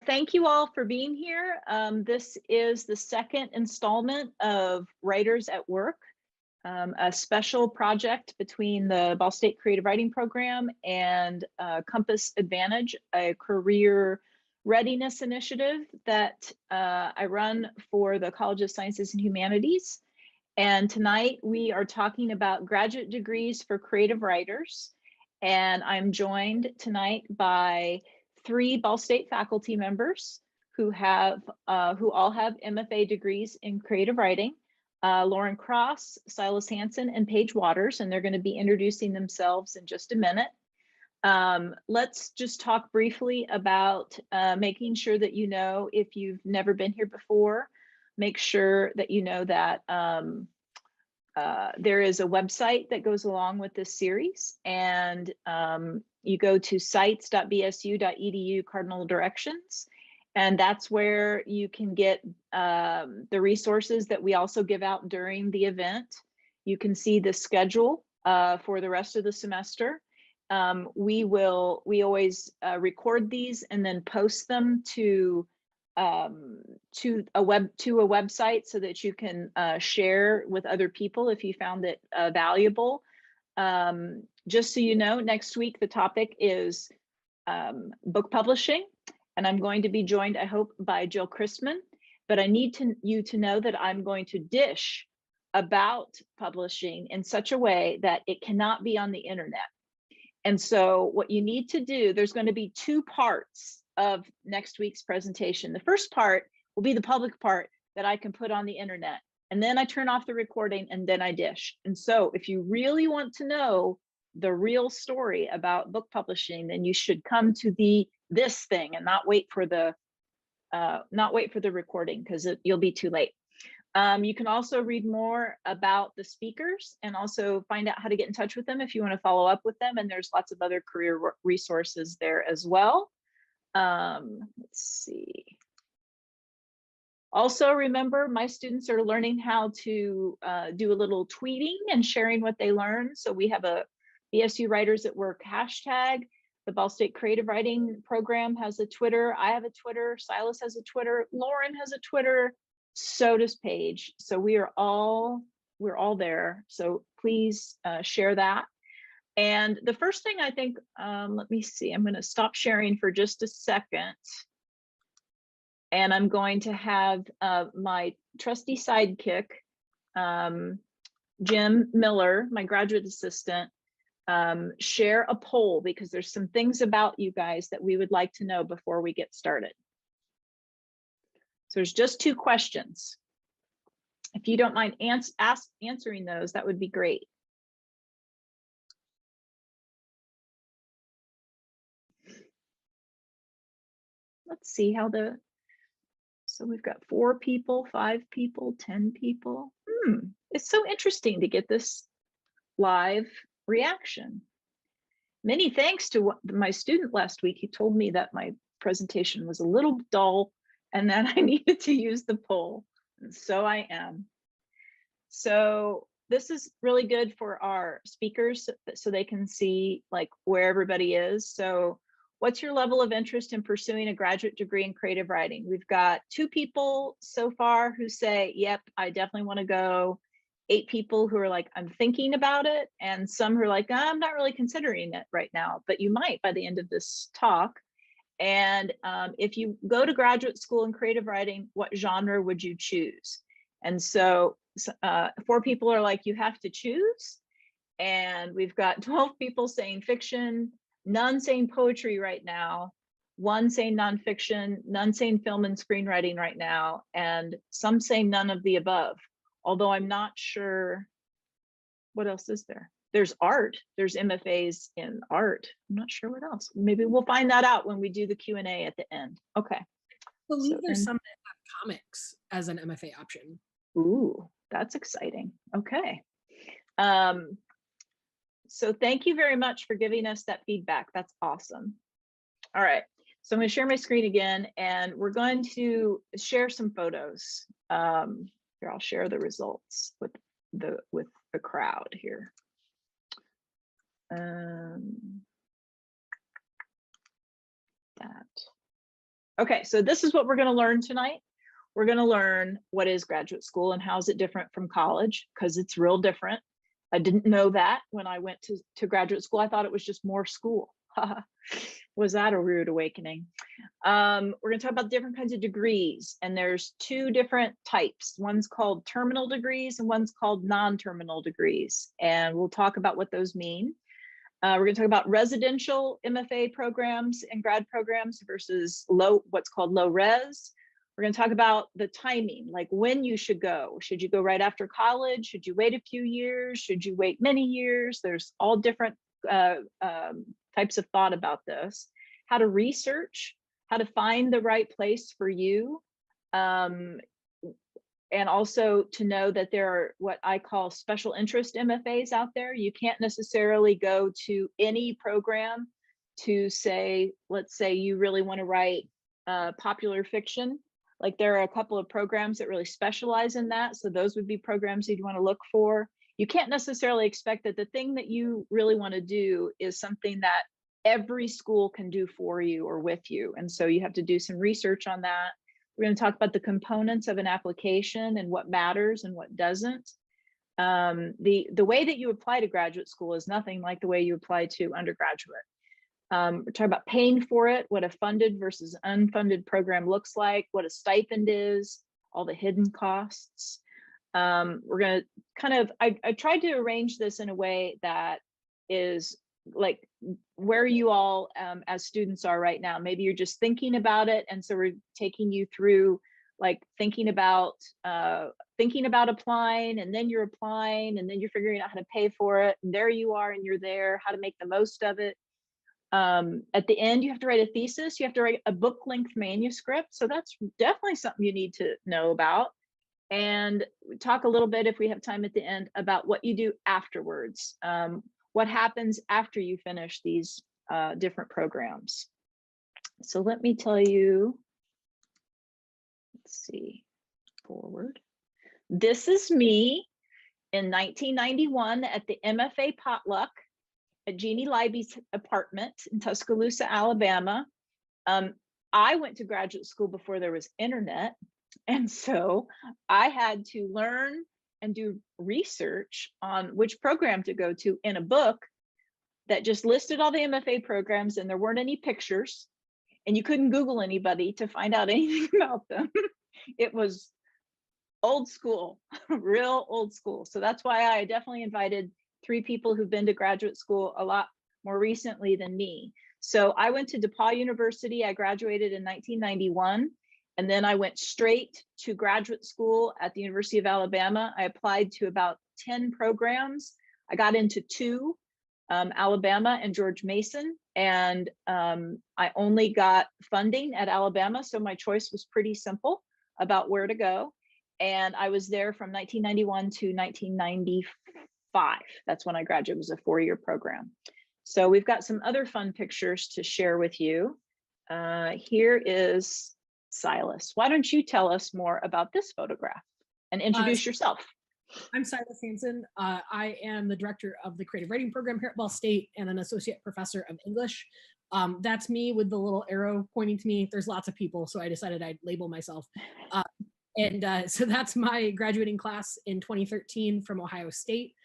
thank you all for being here. This is the second installment of Writers at Work, a special project between the Ball State Creative Writing Program and Compass Advantage, a career readiness initiative that I run for the College of Sciences and Humanities. And tonight we are talking about graduate degrees for creative writers. And I'm joined tonight by 3 Ball State faculty members who all have MFA degrees in creative writing. Lauren Cross, Silas Hansen, and Paige Waters, and they're going to be introducing themselves in just a minute. Let's just talk briefly about making sure that you know, if you've never been here before, make sure that you know that there is a website that goes along with this series, and you go to sites.bsu.edu cardinal directions, and that's where you can get the resources that we also give out during the event. You can see the schedule for the rest of the semester. We always record these and then post them to a website so that you can share with other people if you found it valuable. Just so you know, next week the topic is book publishing, and I'm going to be joined, I hope, by Jill Christman. But I need you to know that I'm going to dish about publishing in such a way that it cannot be on the internet. And so what you need to do, there's going to be 2 parts of next week's presentation. The first part will be the public part that I can put on the internet, and then I turn off the recording and then I dish. And so if you really want to know the real story about book publishing, then you should come to this thing and not wait for the recording, because you'll be too late. You can also read more about the speakers and also find out how to get in touch with them if you want to follow up with them. And there's lots of other career resources there as well. Let's see. Also, remember, my students are learning how to do a little tweeting and sharing what they learn. So we have a BSU Writers at Work hashtag. The Ball State Creative Writing Program has a Twitter. I have a Twitter. Silas has a Twitter. Lauren has a Twitter. So does Paige. So we're all there. So please share that. And the first thing I think, let me see, I'm going to stop sharing for just a second. And I'm going to have my trusty sidekick, Jim Miller, my graduate assistant, share a poll, because there's some things about you guys that we would like to know before we get started. So there's just 2 questions. If you don't mind answering those, that would be great. Let's see how so we've got 4 people, 5 people, 10 people. It's so interesting to get this live reaction. Many thanks to my student last week. He told me that my presentation was a little dull and that I needed to use the poll. And so I am. So this is really good for our speakers so they can see like where everybody is. So what's your level of interest in pursuing a graduate degree in creative writing? We've got 2 people so far who say, yep, I definitely want to go. 8 people who are like, I'm thinking about it. And some who are like, I'm not really considering it right now, but you might by the end of this talk. And if you go to graduate school in creative writing, what genre would you choose? And so 4 people are like, you have to choose. And we've got 12 people saying fiction, none saying poetry right now, 1 saying nonfiction, none saying film and screenwriting right now, and some saying none of the above. Although I'm not sure, what else is there? There's art, there's MFAs in art. I'm not sure what else. Maybe we'll find that out when we do the Q&A at the end. Okay. I believe there's some that have comics as an MFA option. Ooh, that's exciting. Okay. So thank you very much for giving us that feedback. That's awesome. All right. So I'm going to share my screen again, and we're going to share some photos. Here, I'll share the results with the crowd here. That. Okay, so this is what we're going to learn tonight. We're going to learn what is graduate school and how is it different from college, because it's real different. I didn't know that when I went to graduate school. I thought it was just more school. Was that a rude awakening? We're going to talk about different kinds of degrees, and there's two different types. One's called terminal degrees and one's called non-terminal degrees. And we'll talk about what those mean. We're going to talk about residential MFA programs and grad programs versus what's called low res. We're going to talk about the timing, like when you should go. Should you go right after college? Should you wait a few years? Should you wait many years? There's all different types of thought about this. How to research, how to find the right place for you. And also to know that there are what I call special interest MFAs out there. You can't necessarily go to any program to say, let's say you really want to write popular fiction. Like there are a couple of programs that really specialize in that. So those would be programs you'd want to look for. You can't necessarily expect that the thing that you really want to do is something that every school can do for you or with you. And so you have to do some research on that. We're going to talk about the components of an application and what matters and what doesn't. The way that you apply to graduate school is nothing like the way you apply to undergraduate. We're talking about paying for it, what a funded versus unfunded program looks like, what a stipend is, all the hidden costs. We're going to kind of, I tried to arrange this in a way that is like where you all as students are right now. Maybe you're just thinking about it, and so we're taking you through like thinking about applying, and then you're applying, and then you're figuring out how to pay for it, and there you are and you're there, how to make the most of it. At the end, you have to write a thesis, you have to write a book length manuscript, so that's definitely something you need to know about. And talk a little bit, if we have time at the end, about what you do afterwards. What happens after you finish these different programs. So let me tell you, let's see, forward. This is me in 1991 at the MFA potluck at Jeannie Libby's apartment in Tuscaloosa, Alabama. I went to graduate school before there was internet. And so I had to learn and do research on which program to go to in a book that just listed all the MFA programs, and there weren't any pictures, and you couldn't Google anybody to find out anything about them. It was old school, real old school. So that's why I definitely invited 3 people who've been to graduate school a lot more recently than me. So I went to DePaul University. I graduated in 1991. And then I went straight to graduate school at the University of Alabama. I applied to about 10 programs. I got into 2, Alabama and George Mason. And I only got funding at Alabama. So my choice was pretty simple about where to go. And I was there from 1991 to 1995. That's when I graduated. It was a 4-year program. So we've got some other fun pictures to share with you. Here is Silas. Why don't you tell us more about this photograph and introduce yourself? I'm Silas Hansen. I am the director of the creative writing program here at Ball State and an associate professor of English. That's me with the little arrow pointing to me. There's lots of people, so I decided I'd label myself. So that's my graduating class in 2013 from Ohio State.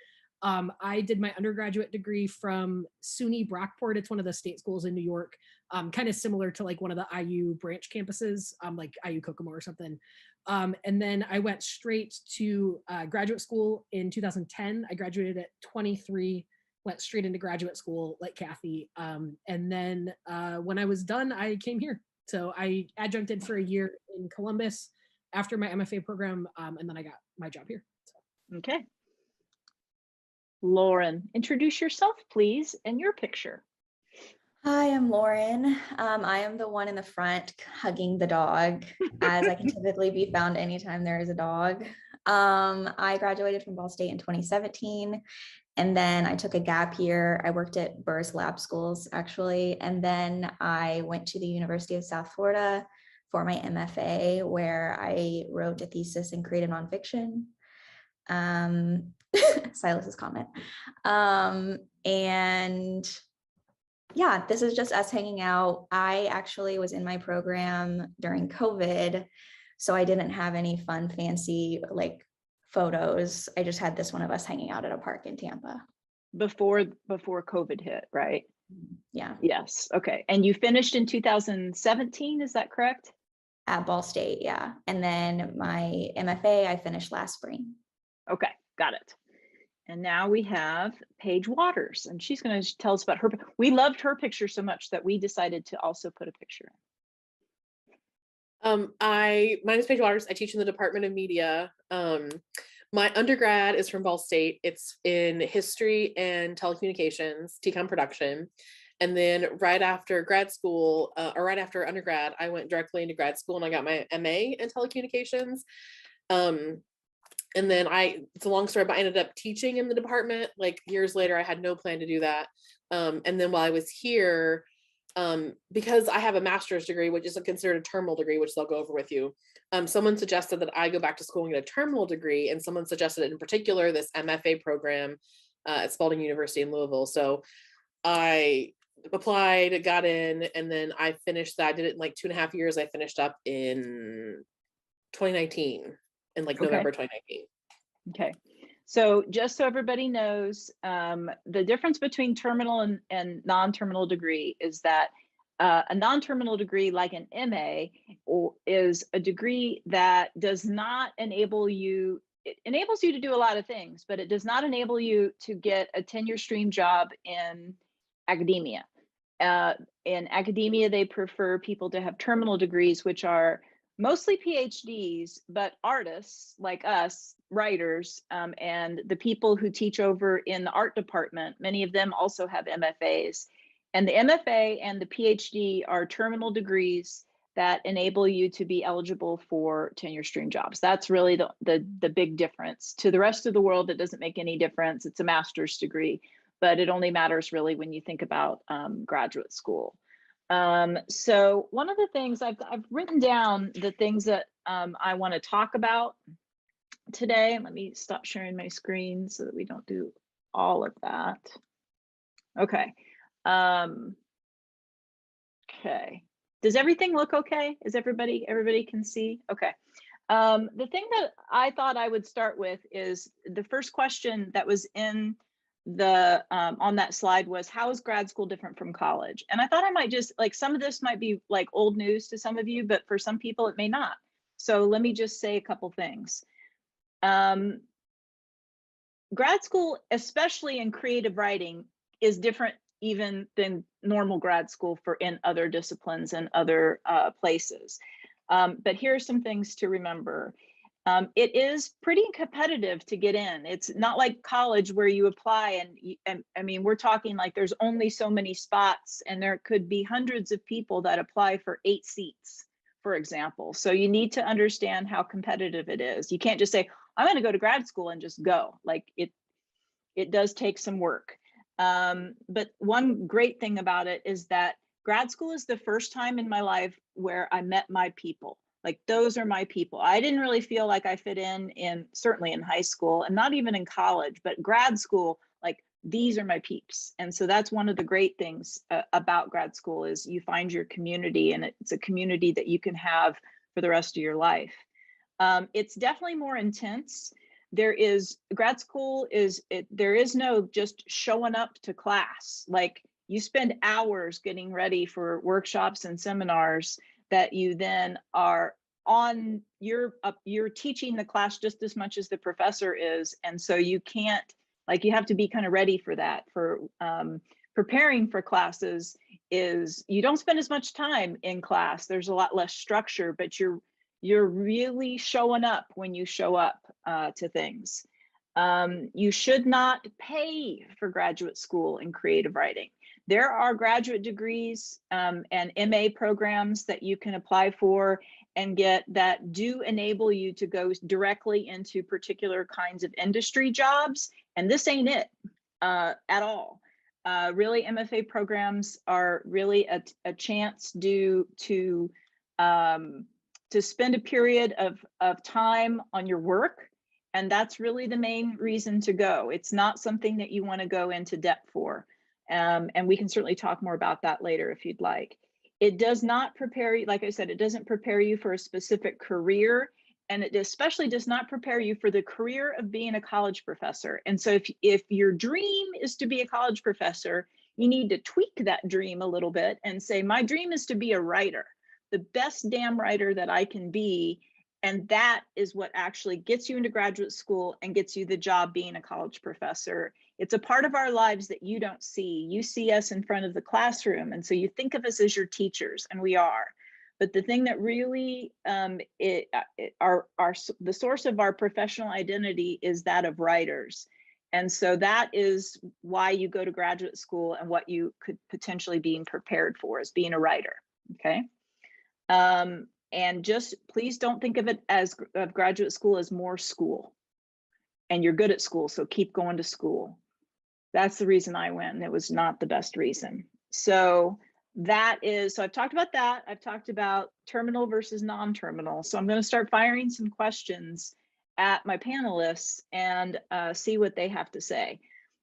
I did my undergraduate degree from SUNY Brockport. It's one of the state schools in New York, kind of similar to like one of the IU branch campuses, like IU Kokomo or something. And then I went straight to graduate school in 2010. I graduated at 23, went straight into graduate school like Kathy. And then when I was done, I came here. So I adjuncted for a year in Columbus after my MFA program, and then I got my job here. So. Okay. Lauren, introduce yourself, please, and your picture. Hi, I'm Lauren. I am the one in the front hugging the dog, as I can typically be found anytime there is a dog. I graduated from Ball State in 2017, and then I took a gap year. I worked at Burris Lab Schools, actually, and then I went to the University of South Florida for my MFA, where I wrote a thesis in creative nonfiction. Silas's comment. And Yeah, this is just us hanging out. I actually was in my program during COVID, so I didn't have any fun, fancy like photos. I just had this one of us hanging out at a park in Tampa. Before COVID hit, right? Yeah, Yes. Okay. And you finished in 2017, is that correct? at Ball State. Yeah. And then my MFA, I finished last spring. Okay, got it. And now we have Paige Waters, and she's going to tell us about her. We loved her picture so much that we decided to also put a picture in. My name is Paige Waters. I teach in the Department of Media. My undergrad is from Ball State. It's in history and telecommunications, TCOM production. And then right after grad school, or right after undergrad, I went directly into grad school and I got my MA in telecommunications. And then it's a long story, but I ended up teaching in the department. Like years later, I had no plan to do that. And then while I was here, because I have a master's degree, which is considered a terminal degree, which I'll go over with you. Someone suggested that I go back to school and get a terminal degree, and someone suggested in particular this MFA program at Spalding University in Louisville. So I applied, got in, and then I finished that. I did it in like 2.5 years. I finished up in 2019, in like November 2019. Okay. So just so everybody knows, the difference between terminal and non-terminal degree is that a non-terminal degree like an MA is a degree that does not enable you, it enables you to do a lot of things, but it does not enable you to get a tenure stream job in academia. In academia, they prefer people to have terminal degrees, which are mostly PhDs, but artists like us, writers, and the people who teach over in the art department, many of them also have MFAs. And the MFA and the PhD are terminal degrees that enable you to be eligible for tenure stream jobs. That's really the big difference. To the rest of the world, it doesn't make any difference. It's a master's degree, but it only matters really when you think about graduate school. So one of the things I've written down the things that I want to talk about today. Let me stop sharing my screen so that we don't do all of that. Okay. Okay. Does everything look okay? Is everybody can see? Okay. The thing that I thought I would start with is the first question that was in the on that slide was, how is grad school different from college? And I thought I might just, like, some of this might be like old news to some of you, but for some people it may not. So let me just say a couple things. Grad school, especially in creative writing, is different even than normal grad school for in other disciplines and other places. But here are some things to remember. It is pretty competitive to get in. It's not like college where you apply and I mean, we're talking like there's only so many spots and there could be hundreds of people that apply for 8 seats, for example. So you need to understand how competitive it is. You can't just say, I'm going to go to grad school and just go. Like it does take some work. But one great thing about it is that grad school is the first time in my life where I met my people. Like, those are my people. I didn't really feel like I fit in certainly in high school and not even in college, but grad school, like, these are my peeps. And so that's one of the great things about grad school is you find your community, and it's a community that you can have for the rest of your life. It's definitely more intense. Grad school there is no just showing up to class. Like, you spend hours getting ready for workshops and seminars that you then are on, you're teaching the class just as much as the professor is. And so you can't, like, you have to be kind of ready for that. For preparing for classes is, you don't spend as much time in class. There's a lot less structure, but you're really showing up when you show up to things. You should not pay for graduate school in creative writing. There are graduate degrees and MA programs that you can apply for and get that do enable you to go directly into particular kinds of industry jobs. And this ain't it at all. Really, MFA programs are really a chance to spend a period of time on your work. And that's really the main reason to go. It's not something that you want to go into debt for. And we can certainly talk more about that later if you'd like. It does not prepare you, like I said, it doesn't prepare you for a specific career, and it especially does not prepare you for the career of being a college professor. And so if your dream is to be a college professor, you need to tweak that dream a little bit and say, my dream is to be a writer, the best damn writer that I can be. And that is what actually gets you into graduate school and gets you the job being a college professor. It's a part of our lives that you don't see. You see us in front of the classroom, and so you think of us as your teachers, and we are. But the thing that really the source of our professional identity is that of writers. And so that is why you go to graduate school and what you could potentially being prepared for is being a writer, okay? And just please don't think of it as graduate school as more school. And you're good at school, so keep going to school. That's the reason I went, and it was not the best reason. So I've talked about that. I've talked about terminal versus non-terminal. So I'm going to start firing some questions at my panelists and see what they have to say.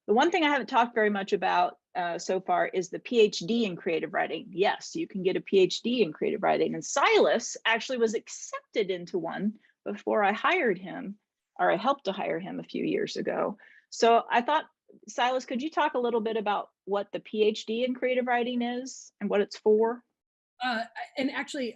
The one thing I haven't talked very much about so far is the PhD in creative writing. Yes, you can get a PhD in creative writing, and Silas actually was accepted into one before I hired him, or I helped to hire him a few years ago. So I thought, Silas, could you talk a little bit about what the PhD in creative writing is and what it's for? And actually,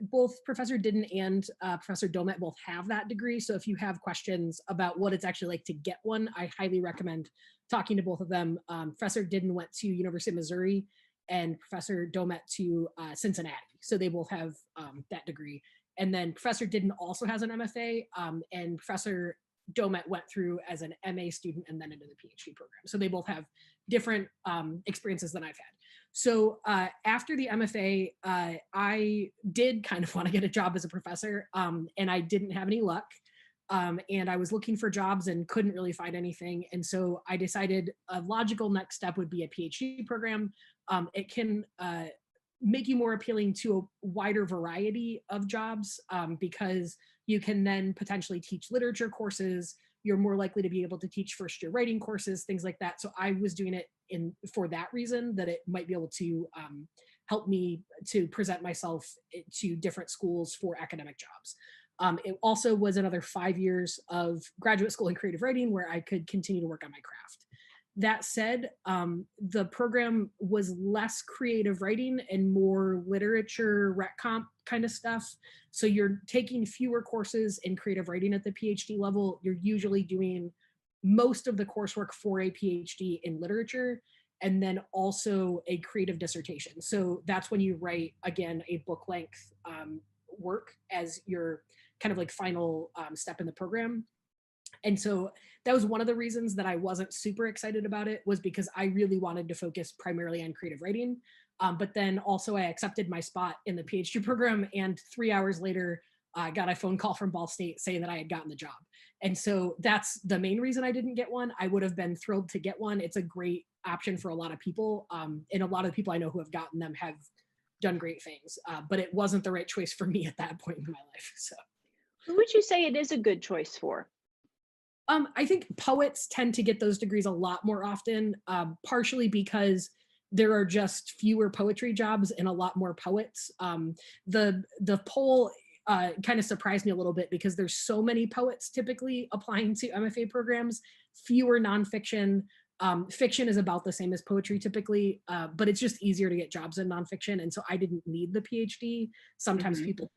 both Professor Didden and Professor Domet both have that degree. So if you have questions about what it's actually like to get one, I highly recommend talking to both of them. Professor Didden went to University of Missouri and Professor Domet to Cincinnati. So they both have that degree. And then Professor Didden also has an MFA, and Professor Domet went through as an MA student and then into the PhD program. So they both have different experiences than I've had. So after the MFA, I did kind of want to get a job as a professor, and I didn't have any luck. And I was looking for jobs and couldn't really find anything. And so I decided a logical next step would be a PhD program. It can make you more appealing to a wider variety of jobs because you can then potentially teach literature courses. You're more likely to be able to teach first year writing courses, things like that. So I was doing it for that reason, that it might be able to help me to present myself to different schools for academic jobs. It also was another 5 years of graduate school in creative writing where I could continue to work on my craft. That said, the program was less creative writing and more literature, rec comp kind of stuff. So you're taking fewer courses in creative writing at the PhD level. You're usually doing most of the coursework for a PhD in literature, and then also a creative dissertation. So that's when you write, again, a book length work as your kind of like final step in the program. And so that was one of the reasons that I wasn't super excited about it, was because I really wanted to focus primarily on creative writing. But then also I accepted my spot in the PhD program, and 3 hours later, I got a phone call from Ball State saying that I had gotten the job. And so that's the main reason I didn't get one. I would have been thrilled to get one. It's a great option for a lot of people. And a lot of the people I know who have gotten them have done great things, but it wasn't the right choice for me at that point in my life. So Who would you say it is a good choice for? I think poets tend to get those degrees a lot more often, partially because there are just fewer poetry jobs and a lot more poets. The poll kind of surprised me a little bit because there's so many poets typically applying to MFA programs, fewer nonfiction. Fiction is about the same as poetry typically, but it's just easier to get jobs in nonfiction. And so I didn't need the PhD. Sometimes people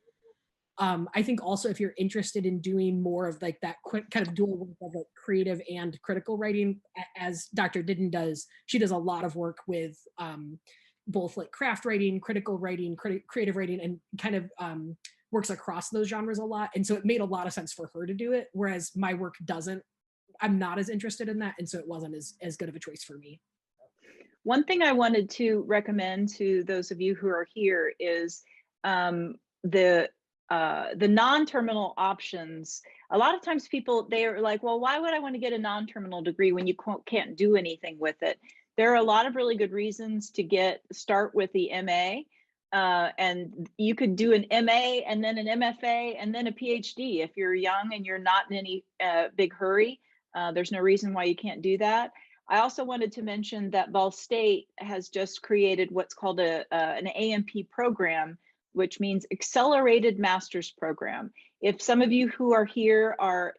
I think also if you're interested in doing more of like that kind of dual work of like creative and critical writing, as Dr. Didden does, she does a lot of work with both like craft writing, critical writing, creative writing, and kind of works across those genres a lot. And so it made a lot of sense for her to do it, whereas my work doesn't. I'm not as interested in that, and so it wasn't as good of a choice for me. One thing I wanted to recommend to those of you who are here is the non-terminal options. A lot of times people, they are like, well, why would I want to get a non-terminal degree when you can't do anything with it? There are a lot of really good reasons to start with the MA, and you could do an MA and then an MFA and then a PhD. If you're young and you're not in any big hurry, there's no reason why you can't do that. I also wanted to mention that Ball State has just created what's called an AMP program, which means Accelerated Master's Program. If some of you who are here are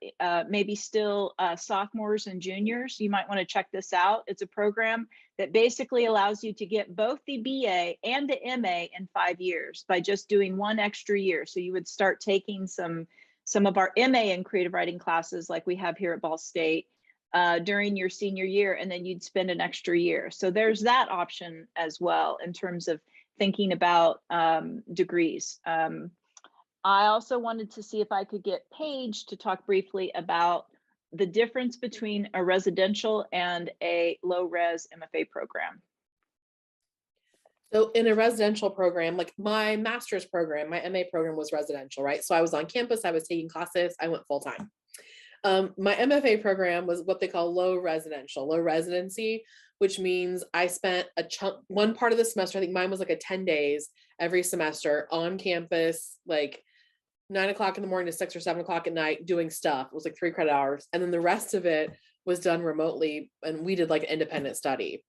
maybe still sophomores and juniors, you might want to check this out. It's a program that basically allows you to get both the BA and the MA in 5 years by just doing one extra year. So you would start taking some of our MA and creative writing classes like we have here at Ball State during your senior year, and then you'd spend an extra year. So there's that option as well in terms of thinking about degrees. I also wanted to see if I could get Paige to talk briefly about the difference between a residential and a low-res MFA program. So in a residential program, like my master's program, my MA program was residential, right? So I was on campus, I was taking classes, I went full time. My MFA program was what they call low residency, which means I spent one part of the semester, I think mine was like 10 days every semester on campus, like 9 o'clock in the morning to 6 or 7 o'clock at night doing stuff. It was like 3 credit hours. And then the rest of it was done remotely. And we did like an independent study.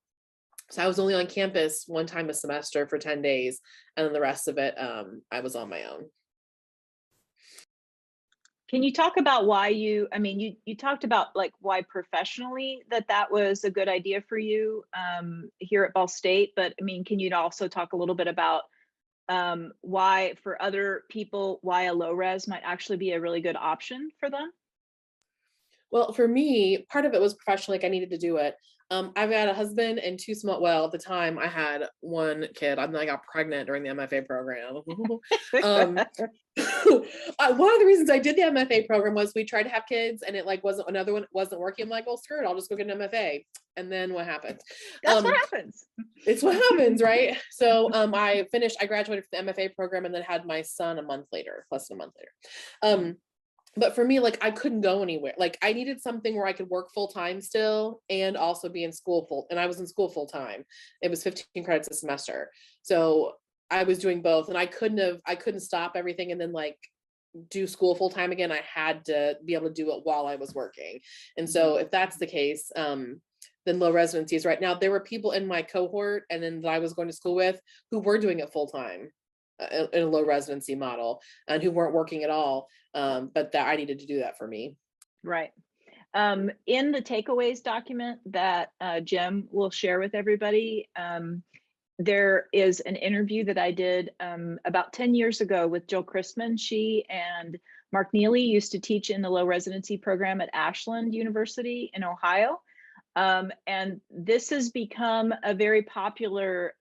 So I was only on campus one time a semester for 10 days. And then the rest of it, I was on my own. Can you talk about why you talked about like why professionally that was a good idea for you here at Ball State, but I mean, can you also talk a little bit about why for other people, why a low res might actually be a really good option for them? Well, for me, part of it was professionally, like I needed to do it. I've got a husband and 2 small, well, at the time I had 1 kid. I got pregnant during the MFA program. One of the reasons I did the MFA program was we tried to have kids and it like another one wasn't working. I'm like, well, screw it, I'll just go get an MFA. And then what happened? That's what happens. It's what happens, right? So I graduated from the MFA program and then had my son less than a month later. But for me, like I couldn't go anywhere. Like I needed something where I could work full time still and also be in school and I was in school full time. It was 15 credits a semester. So I was doing both and I couldn't stop everything and then like do school full time again. I had to be able to do it while I was working. And so if that's the case, then low residencies right now, there were people in my cohort and then that I was going to school with who were doing it full time in a low residency model and who weren't working at all. But that I needed to do that for me. Right. In the takeaways document that Jim will share with everybody, there is an interview that I did about 10 years ago with Jill Christman. She and Mark Neely used to teach in the low residency program at Ashland University in Ohio. And this has become a very popular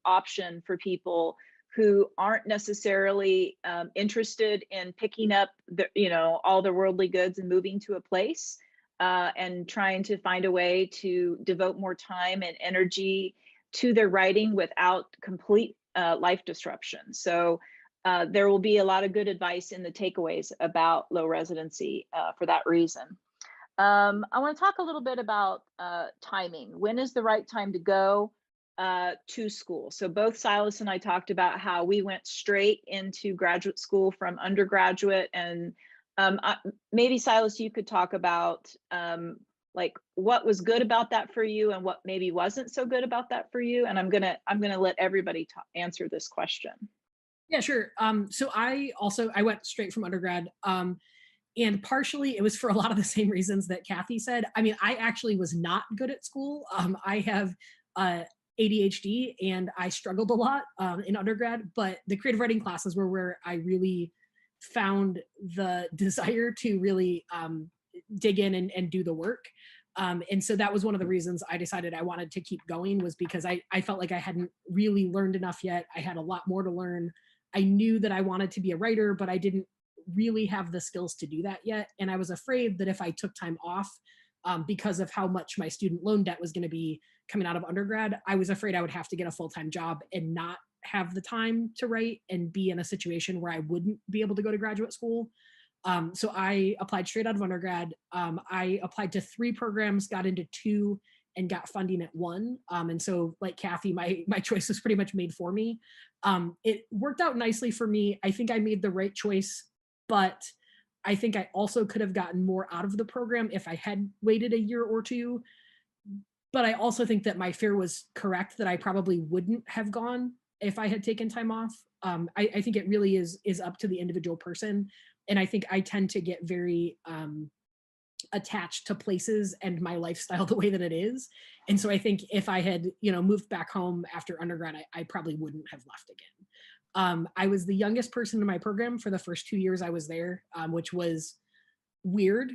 option for people who aren't necessarily interested in picking up all the worldly goods and moving to a place and trying to find a way to devote more time and energy to their writing without complete life disruption. So there will be a lot of good advice in the takeaways about low residency for that reason. I want to talk a little bit about timing. When is the right time to go to school? So both Silas and I talked about how we went straight into graduate school from undergraduate, and maybe Silas, you could talk about like what was good about that for you and what maybe wasn't so good about that for you. And I'm gonna let everybody answer this question. Yeah, sure. So I went straight from undergrad. And partially it was for a lot of the same reasons that Kathy said. I mean, I actually was not good at school. I have ADHD and I struggled a lot in undergrad, but the creative writing classes were where I really found the desire to really dig in and do the work. And so that was one of the reasons I decided I wanted to keep going, was because I felt like I hadn't really learned enough yet. I had a lot more to learn. I knew that I wanted to be a writer, but I didn't really have the skills to do that yet. And I was afraid that if I took time off because of how much my student loan debt was going to be coming out of undergrad, I was afraid I would have to get a full-time job and not have the time to write and be in a situation where I wouldn't be able to go to graduate school. So I applied straight out of undergrad. I applied to 3 programs, got into 2, and got funding at 1. And so like Kathy, my choice was pretty much made for me. It worked out nicely for me. I think I made the right choice, but I think I also could have gotten more out of the program if I had waited a year or 2. but I also think that my fear was correct, that I probably wouldn't have gone if I had taken time off. I think it really is up to the individual person. And I think I tend to get very attached to places and my lifestyle the way that it is. And so I think if I had, moved back home after undergrad, I probably wouldn't have left again. I was the youngest person in my program for the first 2 years I was there, which was weird,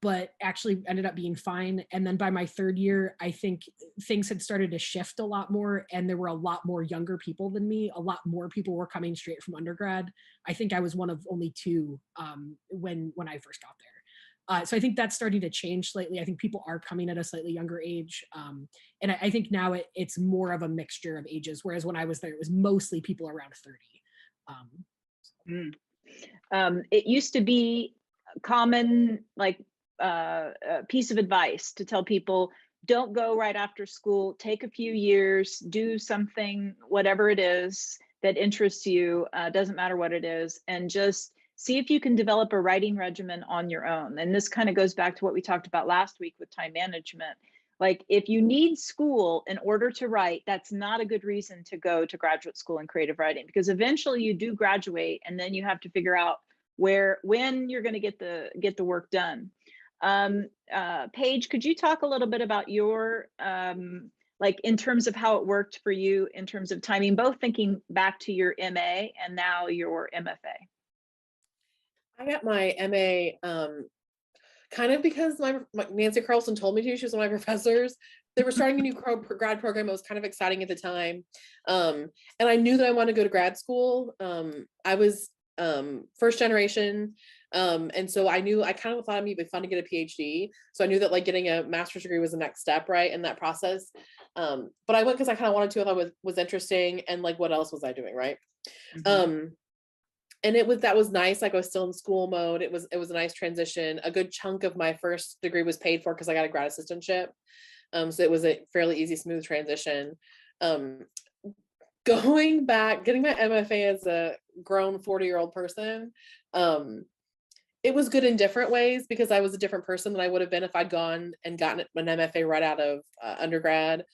but actually ended up being fine. And then by my third year, I think things had started to shift a lot more, and there were a lot more younger people than me. A lot more people were coming straight from undergrad. I think I was one of only two when I first got there. So I think that's starting to change slightly. I think people are coming at a slightly younger age. And I think now it's more of a mixture of ages, whereas when I was there, it was mostly people around 30. It used to be common, like piece of advice to tell people, don't go right after school, take a few years, do something, whatever it is that interests you, doesn't matter what it is, and just see if you can develop a writing regimen on your own. And this kind of goes back to what we talked about last week with time management. Like, if you need school in order to write, that's not a good reason to go to graduate school in creative writing, because eventually you do graduate, and then you have to figure out when you're going to get the work done. Paige, could you talk a little bit about your like in terms of how it worked for you in terms of timing, both thinking back to your MA and now your MFA? I got my MA kind of because my Nancy Carlson told me to. She was one of my professors. They were starting a new grad program. It was kind of exciting at the time. And I knew that I wanted to go to grad school. I was first generation. And so I kind of thought it'd be fun to get a PhD. So I knew that like getting a master's degree was the next step, right, in that process. But I went because I kind of wanted to. I thought it was interesting, and like, what else was I doing, right? Mm-hmm. And that was nice. Like, I was still in school mode. It was a nice transition. A good chunk of my first degree was paid for because I got a grad assistantship. So it was a fairly easy, smooth transition. Going back, getting my MFA as a grown 40-year-old person, it was good in different ways because I was a different person than I would have been if I'd gone and gotten an MFA right out of undergrad.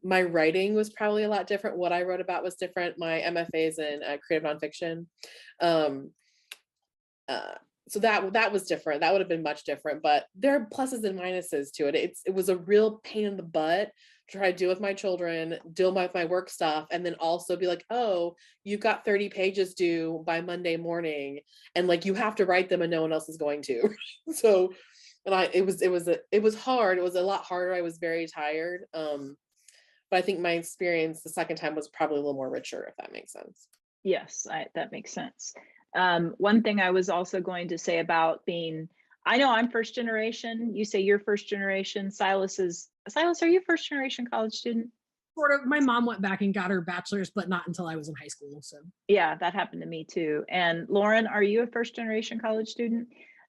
My writing was probably a lot different. What I wrote about was different. My MFA is in creative nonfiction. So that was different. That would have been much different, but there are pluses and minuses to it. It was a real pain in the butt to try to deal with my children, deal with my work stuff, and then also be like, oh, you've got 30 pages due by Monday morning, and like you have to write them and no one else is going to. So, and it was hard. It was a lot harder. I was very tired. But I think my experience the second time was probably a little more richer, if that makes sense. Yes, that makes sense. One thing I was also going to say about I know I'm first generation. You say you're first generation. Silas, are you first generation college student? Sort of. My mom went back and got her bachelor's, but not until I was in high school. So yeah, that happened to me too. And Lauren, are you a first generation college student?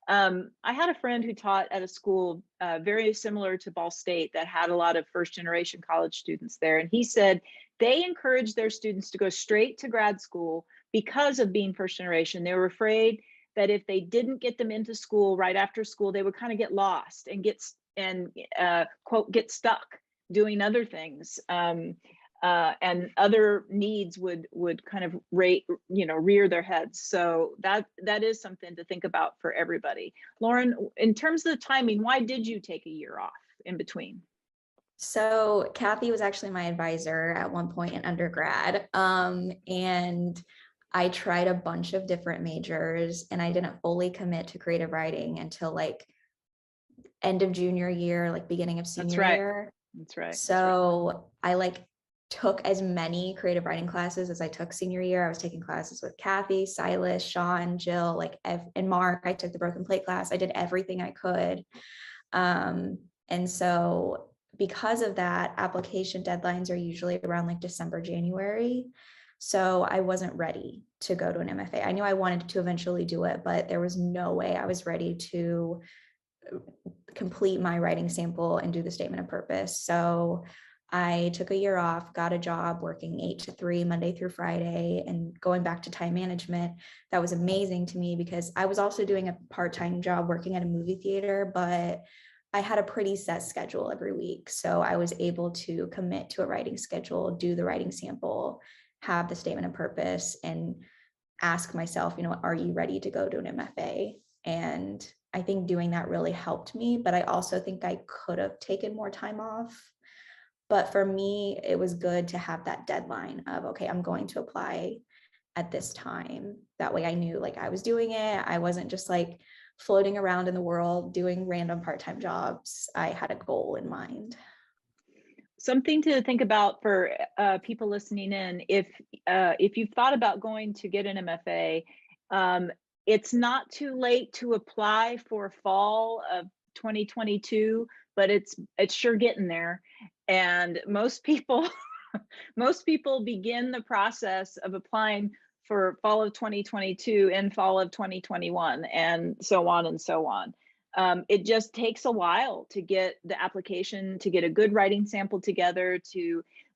I had a friend who taught at a school very similar to Ball State that had a lot of first generation college students there. And he said they encouraged their students to go straight to grad school because of being first generation. They were afraid that if they didn't get them into school right after school, they would kind of get lost and quote, get stuck doing other things. And other needs would kind of rear their heads. So that is something to think about for everybody. Lauren, in terms of the timing, why did you take a year off in between? So Kathy was actually my advisor at one point in undergrad. And I tried a bunch of different majors, and I didn't fully commit to creative writing until like end of junior year, like beginning of senior year. That's right. So I took as many creative writing classes as I took senior year. I was taking classes with Kathy, Silas, Sean, Jill, and Mark. I took the broken plate class. I did everything I could. And so because of that, application deadlines are usually around like December, January. So I wasn't ready to go to an MFA. I knew I wanted to eventually do it, but there was no way I was ready to complete my writing sample and do the statement of purpose. So I took a year off, got a job working 8 to 3 Monday through Friday, and going back to time management. That was amazing to me because I was also doing a part-time job working at a movie theater, but I had a pretty set schedule every week. So I was able to commit to a writing schedule, do the writing sample, have the statement of purpose, and ask myself, are you ready to go to an MFA? And I think doing that really helped me, but I also think I could have taken more time off. But for me, it was good to have that deadline of, okay, I'm going to apply at this time. That way I knew like I was doing it. I wasn't just like floating around in the world doing random part-time jobs. I had a goal in mind. Something to think about for people listening in, if you've thought about going to get an MFA, it's not too late to apply for fall of 2022, but it's sure getting there. And most people most people begin the process of applying for fall of 2022 and fall of 2021, and so on and so on. It just takes a while to get the application, to get a good writing sample together.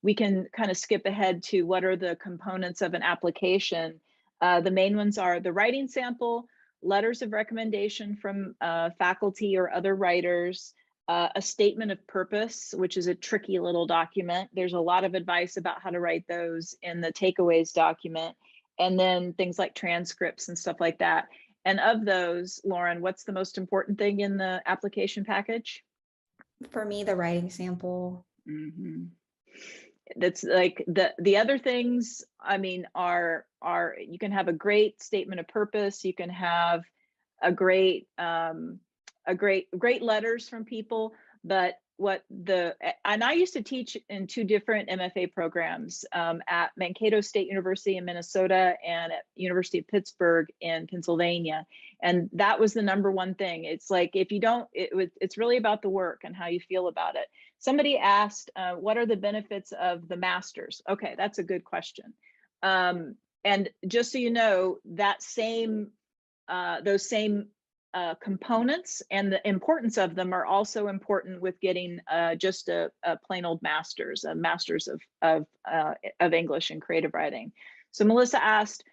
We can kind of skip ahead to what are the components of an application. The main ones are the writing sample, letters of recommendation from faculty or other writers, a statement of purpose, which is a tricky little document. There's a lot of advice about how to write those in the takeaways document, and then things like transcripts and stuff like that. And of those, Lauren, what's the most important thing in the application package? For me, the writing sample. Mm-hmm. That's like the other things, I mean, are you can have a great statement of purpose, you can have a great letters from people, but and I used to teach in 2 different MFA programs, at Mankato State University in Minnesota and at University of Pittsburgh in Pennsylvania. And that was the number one thing. It's like, if you don't, it's really about the work and how you feel about it. Somebody asked, what are the benefits of the master's? Okay, that's a good question. And just so you know, that those same components and the importance of them are also important with getting just a plain old master's, a master's of English and creative writing. So Melissa asked,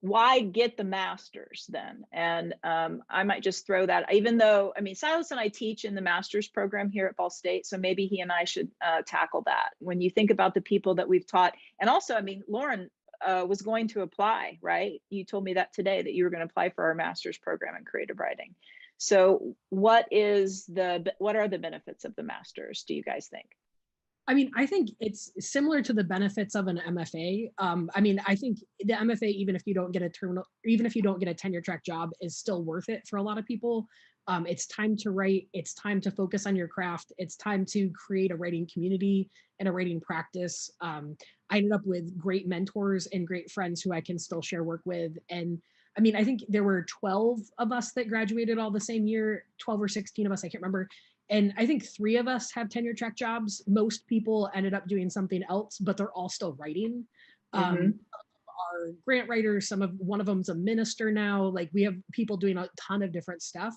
why get the master's then? And I might just throw that, even though, I mean, Silas and I teach in the master's program here at Ball State, so maybe he and I should tackle that. When you think about the people that we've taught, and also, I mean, Lauren was going to apply, right? You told me that today, that you were going to apply for our master's program in creative writing. So what are the benefits of the master's, do you guys think? I mean, I think it's similar to the benefits of an MFA. I mean, I think the MFA, even if you don't get a tenure track job, is still worth it for a lot of people. It's time to write. It's time to focus on your craft. It's time to create a writing community and a writing practice. I ended up with great mentors and great friends who I can still share work with. And I mean, I think there were 12 of us that graduated all the same year, 12 or 16 of us, I can't remember. And I think 3 of us have tenure track jobs. Most people ended up doing something else, but they're all still writing. Mm-hmm. Are grant writers. One of them's a minister now. Like, we have people doing a ton of different stuff.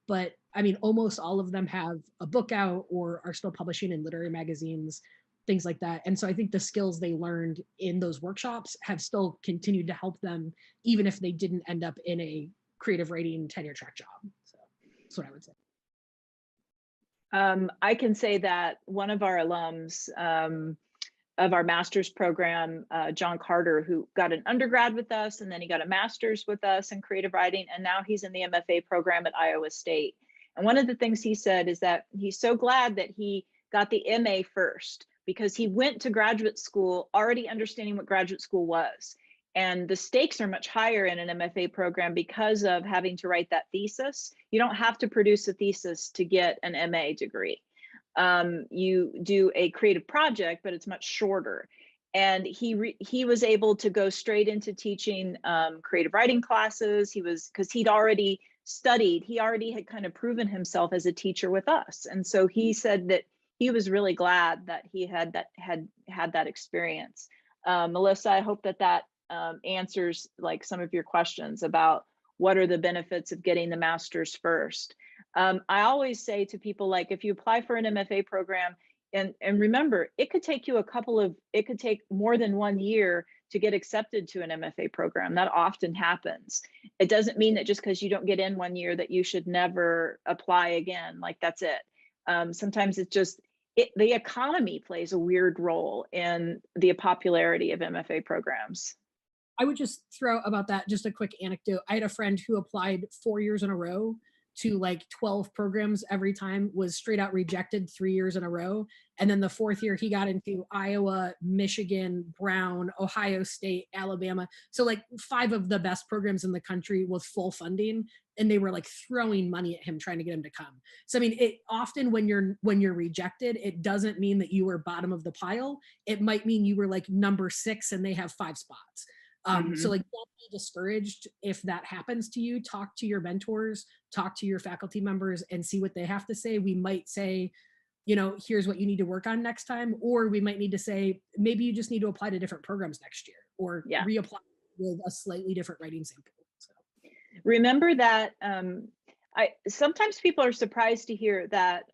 But I mean, almost all of them have a book out or are still publishing in literary magazines, things like that. And so I think the skills they learned in those workshops have still continued to help them, even if they didn't end up in a creative writing tenure track job. So that's what I would say. I can say that one of our alums of our master's program, John Carter, who got an undergrad with us, and then he got a master's with us in creative writing, and now he's in the MFA program at Iowa State. And one of the things he said is that he's so glad that he got the MA first, because he went to graduate school already understanding what graduate school was. And the stakes are much higher in an MFA program because of having to write that thesis. You don't have to produce a thesis to get an MA degree. You do a creative project, but it's much shorter. And he was able to go straight into teaching creative writing classes. Because he'd already studied, he already had kind of proven himself as a teacher with us. And so he said that he was really glad that he had that experience. Melissa, I hope that answers like some of your questions about what are the benefits of getting the master's first. I always say to people, like, if you apply for an MFA program, and remember, it could take more than 1 year to get accepted to an MFA program. That often happens. It doesn't mean that just because you don't get in 1 year that you should never apply again, like that's it. Sometimes it's just, the economy plays a weird role in the popularity of MFA programs. I would just throw about that just a quick anecdote. I had a friend who applied 4 years in a row to like 12 programs every time, was straight out rejected 3 years in a row. And then the fourth year he got into Iowa, Michigan, Brown, Ohio State, Alabama. So like 5 of the best programs in the country with full funding. And they were like throwing money at him, trying to get him to come. So I mean, it often when you're rejected, it doesn't mean that you were bottom of the pile. It might mean you were like number 6 and they have 5 spots. So like, don't be discouraged if that happens to you. Talk to your mentors, talk to your faculty members, and see what they have to say. We might say, you know, here's what you need to work on next time, or we might need to say, maybe you just need to apply to different programs next year, or reapply with a slightly different writing sample. So. Remember that sometimes people are surprised to hear that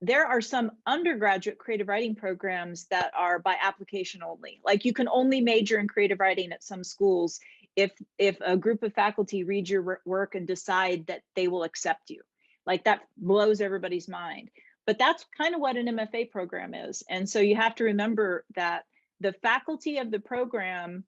there are some undergraduate creative writing programs that are by application only. Like you can only major in creative writing at some schools if a group of faculty read your work and decide that they will accept you. Like that blows everybody's mind. But that's kind of what an MFA program is. And so you have to remember that the faculty of the program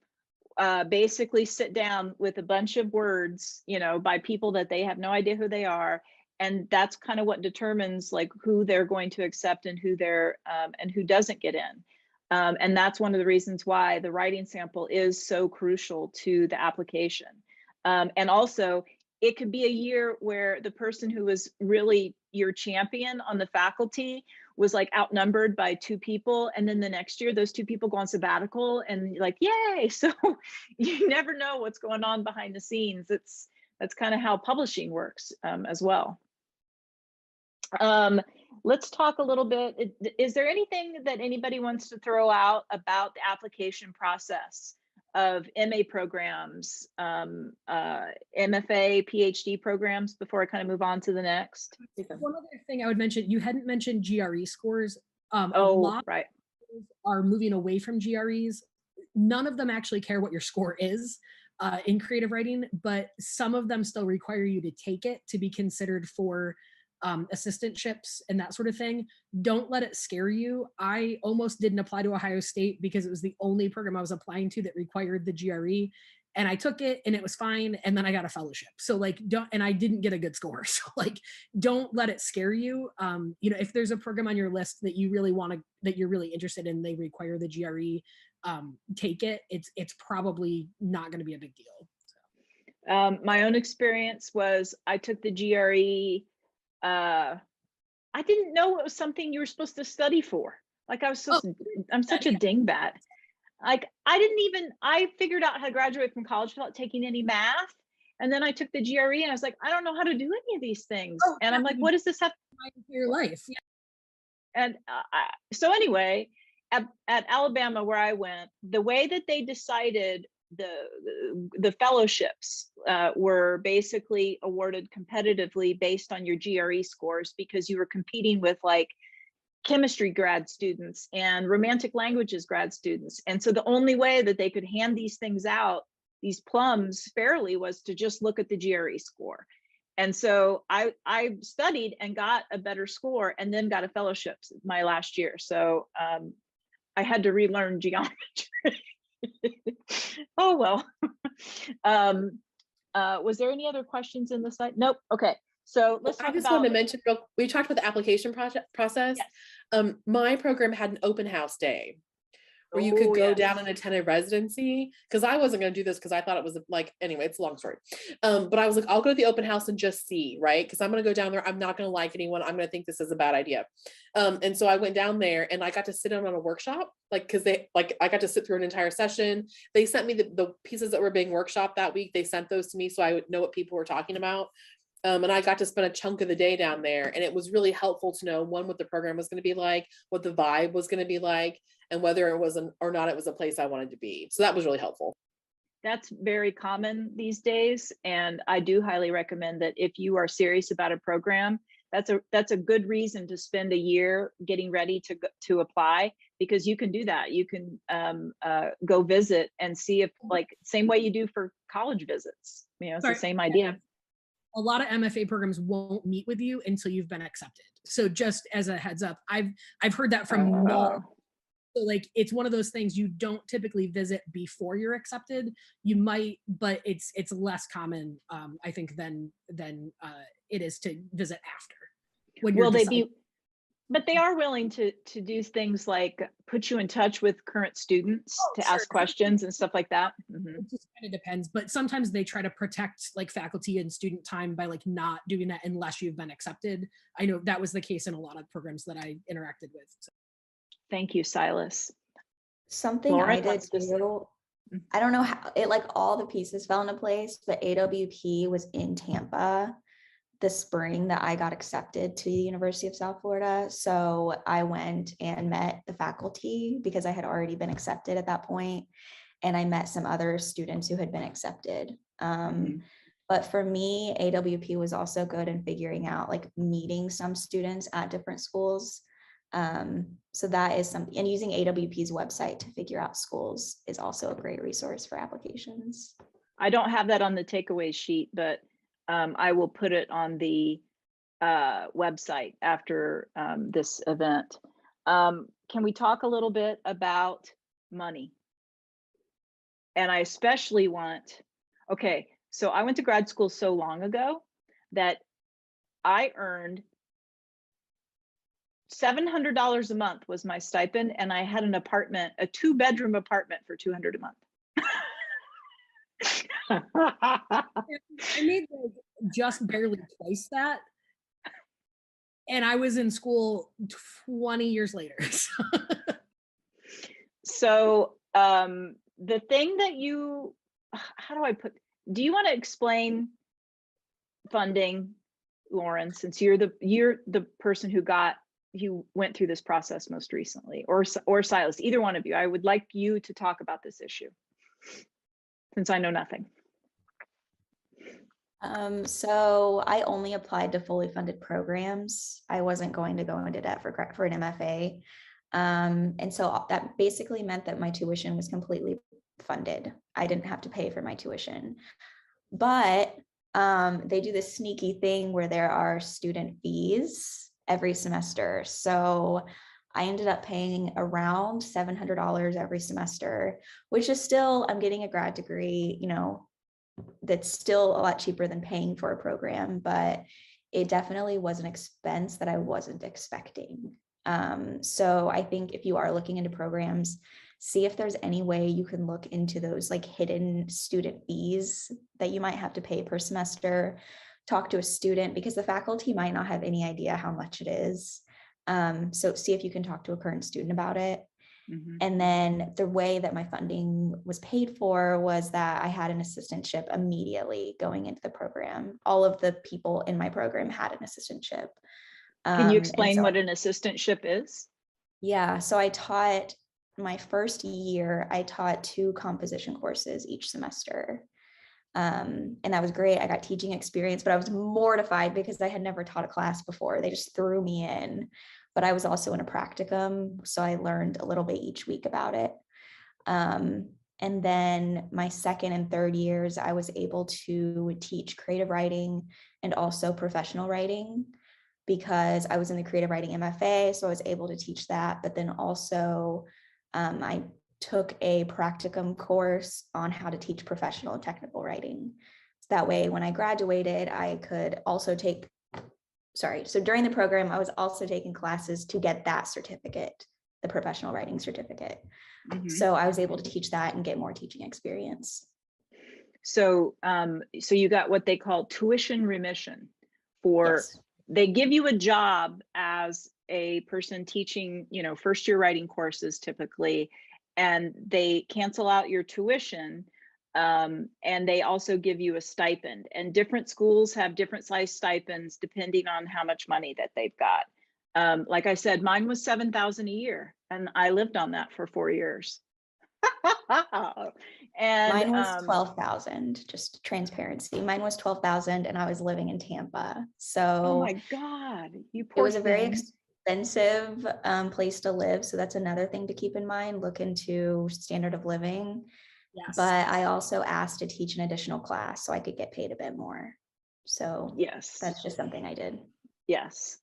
basically sit down with a bunch of words, you know, by people that they have no idea who they are. And that's kind of what determines like who they're going to accept and who they're and who doesn't get in. And that's one of the reasons why the writing sample is so crucial to the application. And also, it could be a year where the person who was really your champion on the faculty was like outnumbered by 2 people. And then the next year, those 2 people go on sabbatical and you're like, yay. So you never know what's going on behind the scenes. That's kind of how publishing works as well. Let's talk a little bit. Is there anything that anybody wants to throw out about the application process of MA programs, MFA, PhD programs before I kind of move on to the next? One other thing I would mention, you hadn't mentioned GRE scores. A Oh, lot right. are moving away from GREs. None of them actually care what your score is in creative writing, but some of them still require you to take it to be considered for assistantships and that sort of thing. Don't let it scare you. I almost didn't apply to Ohio State because it was the only program I was applying to that required the GRE. And I took it and it was fine. And then I got a fellowship. So like, and I didn't get a good score. So like, don't let it scare you. You know, if there's a program on your list that you really want to, that you're really interested in, they require the GRE, take it. It's probably not going to be a big deal. So. My own experience was I took the GRE. I didn't know it was something you were supposed to study for. Like I'm such a dingbat. Like I figured out how to graduate from college without taking any math. And then I took the GRE and I was like, I don't know how to do any of these things. And I'm like, what does this have to do with your life? Yeah. And so anyway, at Alabama where I went, the way that they decided the fellowships were basically awarded competitively based on your GRE scores, because you were competing with like chemistry grad students and romantic languages grad students. And so the only way that they could hand these things out, these plums, fairly was to just look at the GRE score. And so I studied and got a better score and then got a fellowship my last year. So I had to relearn geometry. Oh, well. Was there any other questions in the slide? Nope. Okay. So let's talk I just about, wanted to mention, we talked about the application process. Yes. My program had an open house day where you could go down and attend a residency, because I wasn't going to do this because I thought it was like, anyway, it's a long story. But I was like, I'll go to the open house and just see, right? Because I'm going to go down there. I'm not going to like anyone. I'm going to think this is a bad idea. And so I went down there and I got to sit in on a workshop, like, because I got to sit through an entire session. They sent me the pieces that were being workshopped that week. They sent those to me so I would know what people were talking about. And I got to spend a chunk of the day down there, and it was really helpful to know, one, what the program was going to be like, what the vibe was going to be like, and whether it was or not it was a place I wanted to be. So that was really helpful. That's very common these days, and I do highly recommend that if you are serious about a program, that's a good reason to spend a year getting ready to apply, because you can do that. You can go visit and see if, like, same way you do for college visits. You know, it's the same idea. a lot of MFA programs won't meet with you until you've been accepted. So just as a heads up, I've heard that from Oh. so like it's one of those things you don't typically visit before you're accepted. You might, but it's less common, I think, than it is to visit after. When you're Will they deciding. be, but they are willing to do things like put you in touch with current students Oh, to sure. ask questions and stuff like that? Mhm. It just kind of depends, but sometimes they try to protect like faculty and student time by like not doing that unless you've been accepted. I know that was the case in a lot of programs that I interacted with. So. Thank you, Silas. Something Lauren I did wants to say- too. Mhm. I don't know how it like all the pieces fell into place, but AWP was in Tampa the spring that I got accepted to the University of South Florida. So I went and met the faculty because I had already been accepted at that point, and I met some other students who had been accepted. Mhm. But for me, AWP was also good in figuring out like meeting some students at different schools. So that is something, and using AWP's website to figure out schools is also a great resource for applications. I don't have that on the takeaway sheet, but I will put it on the website after this event. Can we talk a little bit about money? And I especially want, okay, so I went to grad school so long ago that I earned $700 a month was my stipend, and I had an apartment, a 2-bedroom apartment for $200 a month. I made like just barely twice that. And I was in school 20 years later. So the thing that you, how do I put, do you want to explain funding, Lauren, since you're the person who went through this process most recently, or Silas, either one of you. I would like you to talk about this issue since I know nothing. So I only applied to fully funded programs. I wasn't going to go into debt for an MFA. And so that basically meant that my tuition was completely funded. I didn't have to pay for my tuition. But they do this sneaky thing where there are student fees every semester. So I ended up paying around $700 every semester, which is still, I'm getting a grad degree, you know, that's still a lot cheaper than paying for a program, but it definitely was an expense that I wasn't expecting. So I think if you are looking into programs, see if there's any way you can look into those like hidden student fees that you might have to pay per semester. Talk to a student because the faculty might not have any idea how much it is. So see if you can talk to a current student about it. Mhm. And then the way that my funding was paid for was that I had an assistantship immediately going into the program. All of the people in my program had an assistantship. Can you And explain so what an assistantship is? yeah, so I taught my first year, I taught 2 composition courses each semester. And that was great. I got teaching experience, but I was mortified because I had never taught a class before. They just threw me in, but I was also in a practicum, so I learned a little bit each week about it. And then my second and third years, I was able to teach creative writing and also professional writing because I was in the creative writing MFA, so I was able to teach that. But then also I took a practicum course on how to teach professional and technical writing. So that way, when I graduated, I could also so during the program, I was also taking classes to get that certificate, the professional writing certificate. Mhm. So I was able to teach that and get more teaching experience. So so you got what they call tuition remission for, Yes. they give you a job as a person teaching, you know, first year writing courses typically, and they cancel out your tuition. And they also give you a stipend, and different schools have different size stipends depending on how much money that they've got. Like I said, mine was $7,000 a year, and I lived on that for 4 years. And Mine was 12,000, just transparency. Mine was 12,000 and I was living in Tampa. oh So my God, you it poor was a very thing. expensive place to live. So that's another thing to keep in mind. Look into standard of living. Yes. But I also asked to teach an additional class so I could get paid a bit more. So Yes. that's just something I did. Yes.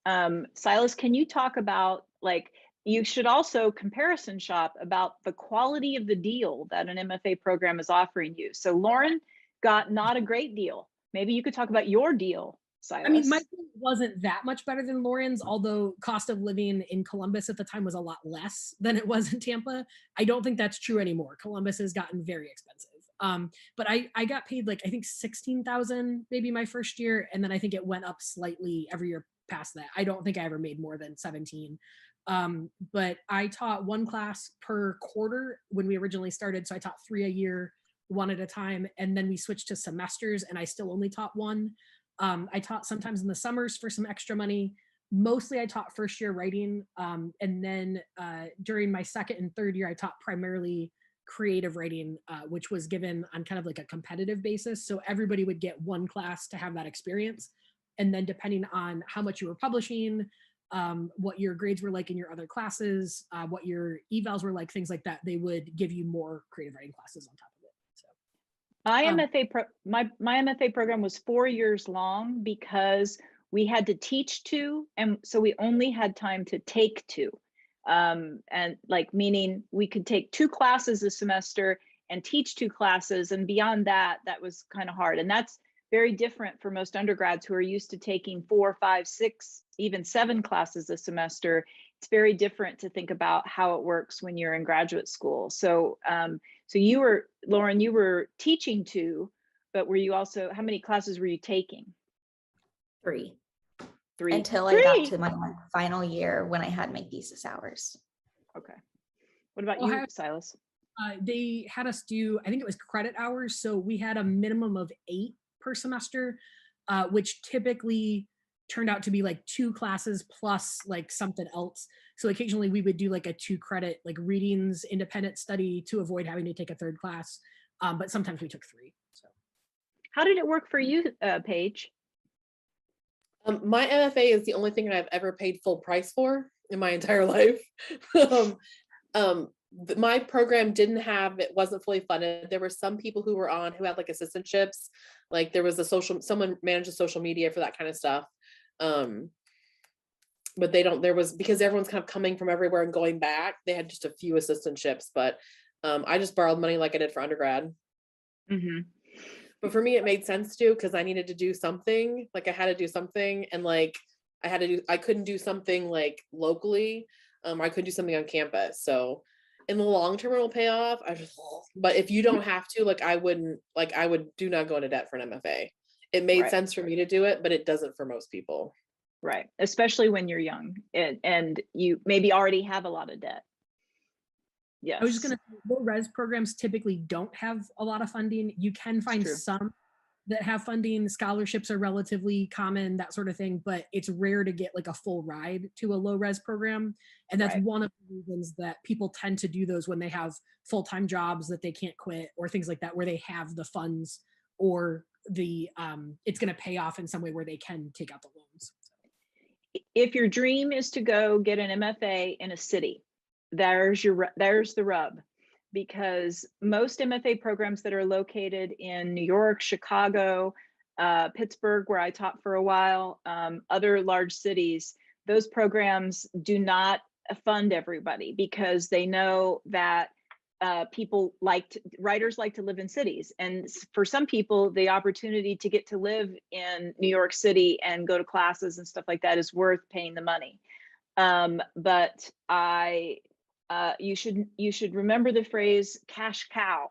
Silas, can you talk about, like, you should also comparison shop about the quality of the deal that an MFA program is offering you. So Lauren got not a great deal. Maybe you could talk about your deal, Silas. I mean, my deal wasn't that much better than Lauren's, although cost of living in Columbus at the time was a lot less than it was in Tampa. I don't think that's true anymore. Columbus has gotten very expensive. But I got paid like, I think 16,000 maybe my first year. And then I think it went up slightly every year past that. I don't think I ever made more than 17. But I taught one class per quarter when we originally started. So I taught 3 a year, one at a time. And then we switched to semesters and I still only taught one. I taught sometimes in the summers for some extra money. Mostly I taught first year writing. And then during my second and third year, I taught primarily creative writing, which was given on kind of like a competitive basis. So everybody would get one class to have that experience. And then depending on how much you were publishing, what your grades were like in your other classes, what your evals were like, things like that, they would give you more creative writing classes on top of it. So my MFA program was 4 years long because we had to teach 2, and so we only had time to take 2. And like, meaning we could take 2 classes a semester and teach 2 classes, and beyond that, that was kind of hard. And that's very different for most undergrads who are used to taking 4, 5, 6, even 7 classes a semester. It's very different to think about how it works when you're in graduate school. So, so you were, Lauren, you were teaching 2, but were you also, how many classes were you taking? 3. 3. Until I got to my final year when I had my thesis hours. Okay. What about you, Silas? They had us do, I think it was credit hours. So we had a minimum of 8 per semester, which typically turned out to be like 2 classes plus like something else. So occasionally we would do like a 2 credit, like readings, independent study to avoid having to take a 3rd class. But sometimes we took 3. So how did it work for you, Paige? My MFA is the only thing I've ever paid full price for in my entire life. My program it wasn't fully funded. There were some people who were on who had like assistantships, like there was someone managed the social media for that kind of stuff. But because everyone's kind of coming from everywhere and going back, they had just a few assistantships, but I just borrowed money like I did for undergrad. Mm-hmm. But for me, it made sense to, because I needed to do something, like I had to do something, and like I couldn't do something like locally. I couldn't do something on campus. So in the long term, it will pay off. But if you don't have to, I would do not go into debt for an MFA. It made sense for me to do it, but it doesn't for most people. Right. Especially when you're young and you maybe already have a lot of debt. Yes. I was just going to say, low res programs typically don't have a lot of funding. You can find some that have funding. Scholarships are relatively common, that sort of thing, but it's rare to get like a full ride to a low res program. And that's one of the reasons that people tend to do those when they have full-time jobs that they can't quit or things like that, where they have the funds or the it's going to pay off in some way where they can take out the loans. If your dream is to go get an MFA in a city, there's the rub, because most MFA programs that are located in New York, Chicago, Pittsburgh, where I taught for a while, other large cities, those programs do not fund everybody because they know that writers like to live in cities. And for some people, the opportunity to get to live in New York City and go to classes and stuff like that is worth paying the money. But you should remember the phrase cash cow.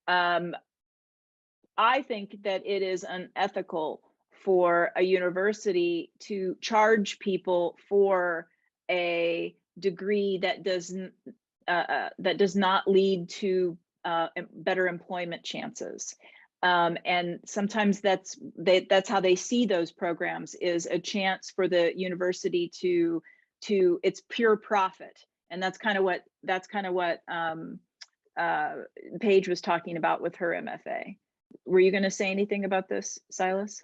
I think that it is unethical for a university to charge people for a degree that does not lead to better employment chances. And sometimes that's how they see those programs, is a chance for the university to it's pure profit. And that's kind of what Paige was talking about with her MFA. Were you going to say anything about this, Silas?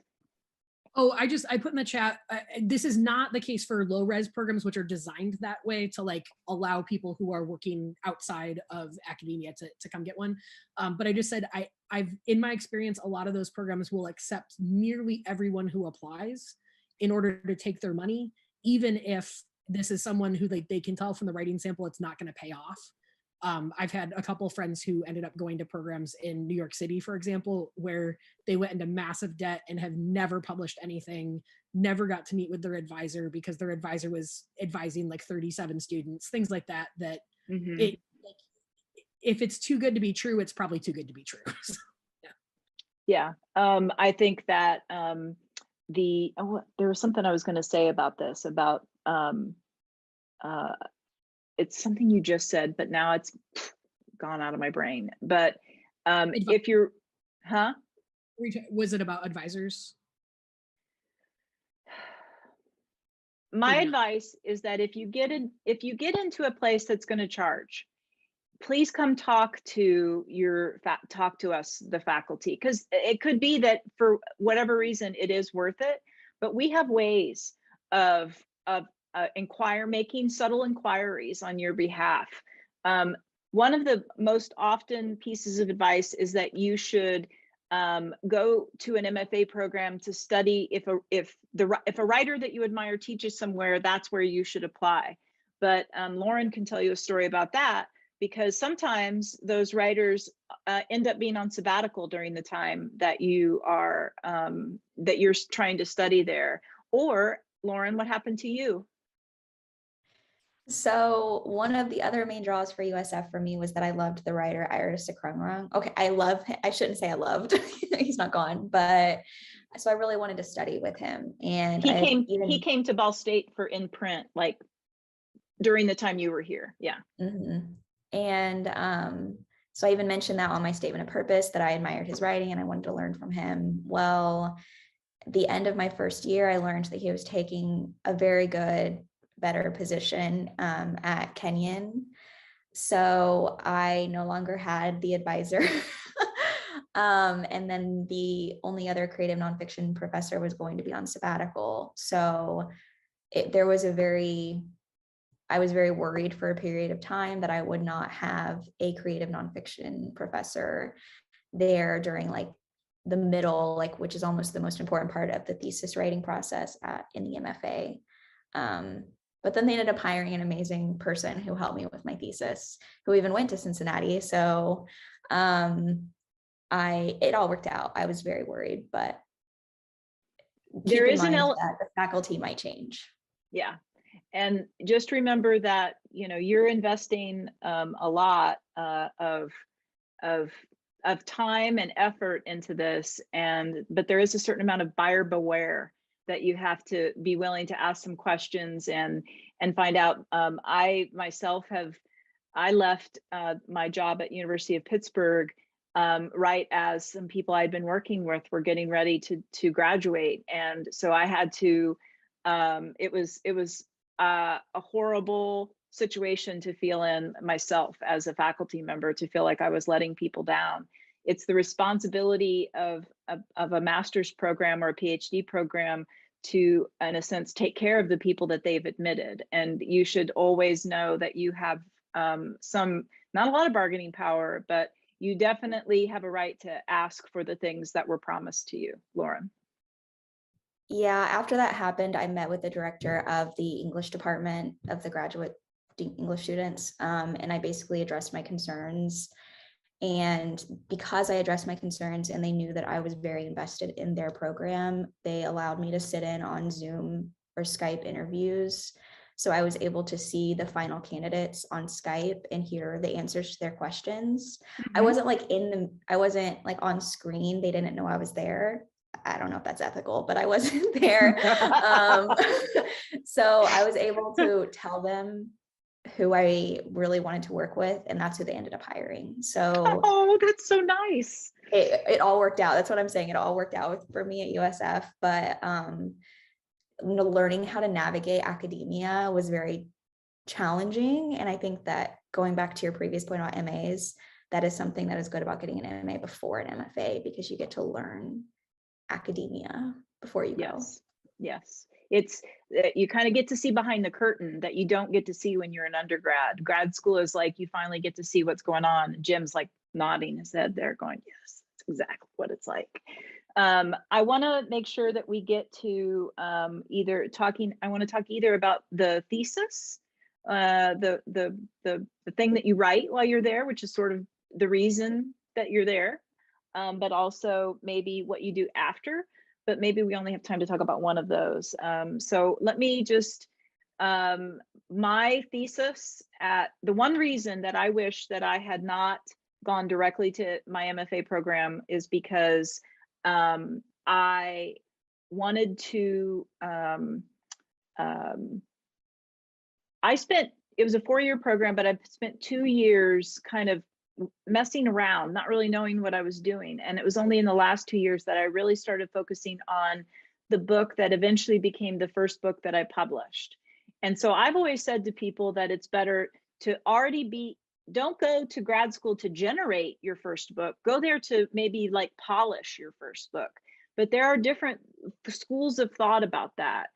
Oh, I put in the chat, this is not the case for low res programs, which are designed that way to like allow people who are working outside of academia to come get one. But I just said, I've, in my experience, a lot of those programs will accept nearly everyone who applies in order to take their money, even if this is someone who they can tell from the writing sample, it's not going to pay off. I've had a couple of friends who ended up going to programs in New York City, for example, where they went into massive debt and have never published anything, never got to meet with their advisor because their advisor was advising like 37 students, things like that, that Mhm. it, like, if it's too good to be true, it's probably too good to be true. So, Yeah, I think that there was something I was going to say about this, about uh, it's something you just said, but now it's gone out of my brain. But if you're, huh? was it about advisors? My Maybe not. advice is that if you get into a place that's going to charge, please come talk to talk to us, the faculty, because it could be that for whatever reason it is worth it. But we have ways of making subtle inquiries on your behalf. One of the most often pieces of advice is that you should go to an MFA program to study. If a writer that you admire teaches somewhere, that's where you should apply. But Lauren can tell you a story about that, because sometimes those writers end up being on sabbatical during the time that you are that you're trying to study there. Or Lauren, what happened to you? So one of the other main draws for USF for me was that I loved the writer Iris Sekrungrung. Okay, I shouldn't say I loved. He's not gone, but so I really wanted to study with him. And he came to Ball State for in print, like during the time you were here. Yeah. Mm-hmm. And so I even mentioned that on my statement of purpose, that I admired his writing and I wanted to learn from him. Well, at the end of my first year, I learned that he was taking a very good, better position at Kenyon. So I no longer had the advisor. And then the only other creative nonfiction professor was going to be on sabbatical. So I was very worried for a period of time that I would not have a creative nonfiction professor there during like the middle, like, which is almost the most important part of the thesis writing process in the MFA. But then they ended up hiring an amazing person who helped me with my thesis, who even went to Cincinnati. So it all worked out. I was very worried, but There keep is in mind that the faculty might change. Yeah. And just remember that, you're investing a lot of time and effort into this, but there is a certain amount of buyer beware that you have to be willing to ask some questions and find out. I myself I left my job at University of Pittsburgh right as some people I'd been working with were getting ready to graduate, and so I had to. It was a horrible situation to feel in myself as a faculty member, to feel like I was letting people down. It's the responsibility of a master's program or a PhD program to, in a sense, take care of the people that they've admitted. And you should always know that you have not a lot of bargaining power, but you definitely have a right to ask for the things that were promised to you, Lauren. Yeah, after that happened, I met with the director of the English department of the graduate English students, and I basically addressed my concerns. And because I addressed my concerns and they knew that I was very invested in their program, they allowed me to sit in on Zoom or Skype interviews. So I was able to see the final candidates on Skype and hear the answers to their questions. Mm-hmm. I wasn't like on screen. They didn't know I was there. I don't know if that's ethical, but I wasn't there. So I was able to tell them who I really wanted to work with, and that's who they ended up hiring. So oh, that's so nice. It all worked out. That's what I'm saying. It all worked out for me at USF, but learning how to navigate academia was very challenging. And I think that going back to your previous point about MAs, that is something that is good about getting an MA before an MFA, because you get to learn academia. before you go. Yes, yes. It's you kind of get to see behind the curtain that you don't get to see when you're an undergrad. Grad school is like you finally get to see what's going on. Jim's like nodding his head there, going, "Yes, that's exactly what it's like." I want to make sure that we get to either talking. I want to talk either about the thesis, the thing that you write while you're there, which is sort of the reason that you're there, but also maybe what you do after. But maybe we only have time to talk about one of those. So let me just, my thesis the one reason that I wish that I had not gone directly to my MFA program is because I wanted to, it was a 4-year program, but I spent 2 years kind of messing around, not really knowing what I was doing. And it was only in the last 2 years that I really started focusing on the book that eventually became the first book that I published. And so I've always said to people that it's better to don't go to grad school to generate your first book, go there to maybe like polish your first book. But there are different schools of thought about that.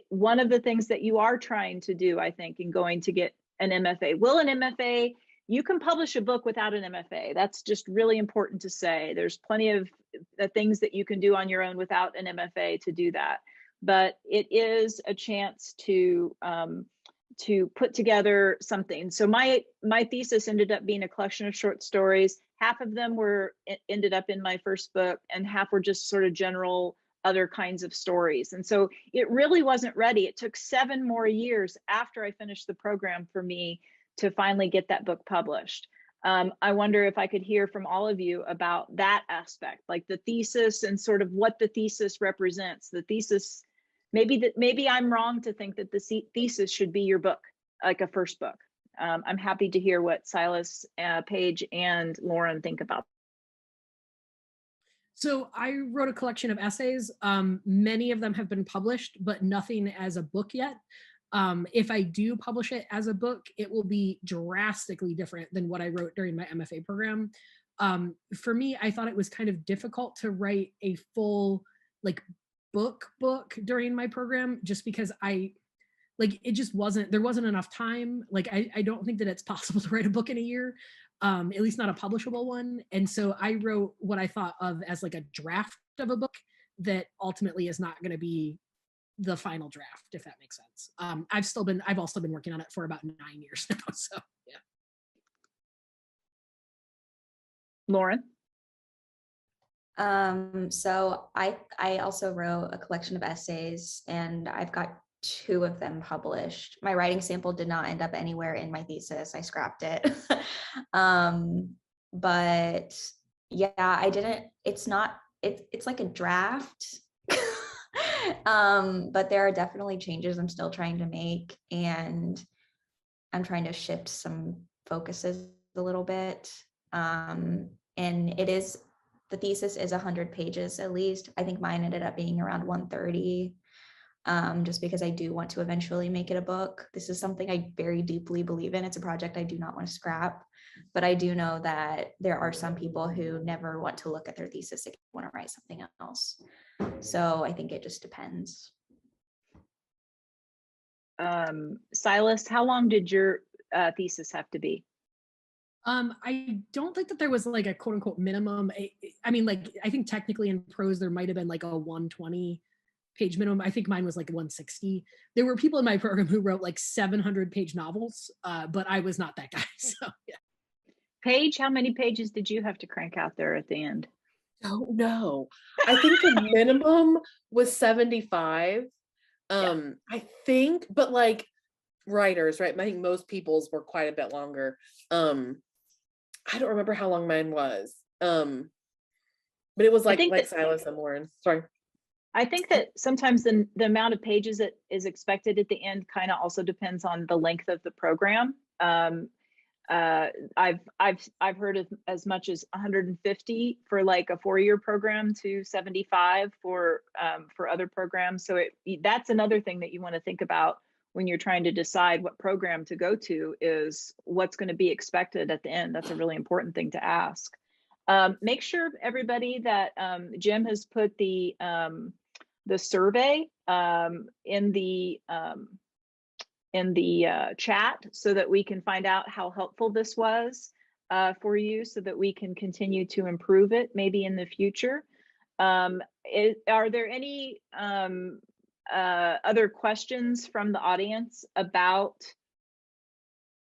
One of the things that you are trying to do, I think, in going to get an MFA, you can publish a book without an MFA. That's just really important to say. There's plenty of things that you can do on your own without an MFA to do that. But it is a chance to put together something. So my thesis ended up being a collection of short stories. Half of them ended up in my first book, and half were just sort of general other kinds of stories. And so it really wasn't ready. It took 7 more years after I finished the program for me to finally get that book published. I wonder if I could hear from all of you about that aspect, like the thesis and sort of what the thesis represents. The thesis, maybe I'm wrong to think that the thesis should be your book, like a first book. I'm happy to hear what Silas, Paige, and Lauren think about. So I wrote a collection of essays. Many of them have been published, but nothing as a book yet. If I do publish it as a book, it will be drastically different than what I wrote during my MFA program. For me, I thought it was kind of difficult to write a full like book during my program, just because it just there wasn't enough time. Like, I don't think that it's possible to write a book in a year, at least not a publishable one. And so I wrote what I thought of as like a draft of a book that ultimately is not going to be the final draft, if that makes sense. I've also been working on it for about 9 years now. So yeah. Lauren? So I also wrote a collection of essays, and I've got 2 of them published. My writing sample did not end up anywhere in my thesis. I scrapped it. But yeah, it's like a draft. But there are definitely changes I'm still trying to make, and I'm trying to shift some focuses a little bit. And the thesis is 100 pages at least. I think mine ended up being around 130, just because I do want to eventually make it a book. This is something I very deeply believe in. It's a project I do not want to scrap, but I do know that there are some people who never want to look at their thesis. They want to write something else. So I think it just depends. Silas, how long did your thesis have to be? I don't think that there was like a quote unquote minimum. I mean, like, I think technically in prose, there might've been like a 120 page minimum. I think mine was like 160. There were people in my program who wrote like 700 page novels, but I was not that guy. So yeah. Paige, how many pages did you have to crank out there at the end? Don't know. I think the minimum was 75. Yeah. I think, but like writers, right? I think most people's were quite a bit longer. I don't remember how long mine was. But it was like Silas and Lauren. Sorry. I think that sometimes the amount of pages that is expected at the end kind of also depends on the length of the program. I've heard as much as 150 for like a 4-year program to 75 for other programs. So that's another thing that you want to think about when you're trying to decide what program to go to, is what's going to be expected at the end. That's a really important thing to ask. Make sure everybody that Jim has put the survey in the chat so that we can find out how helpful this was for you, so that we can continue to improve it maybe in the future. Are there any other questions from the audience about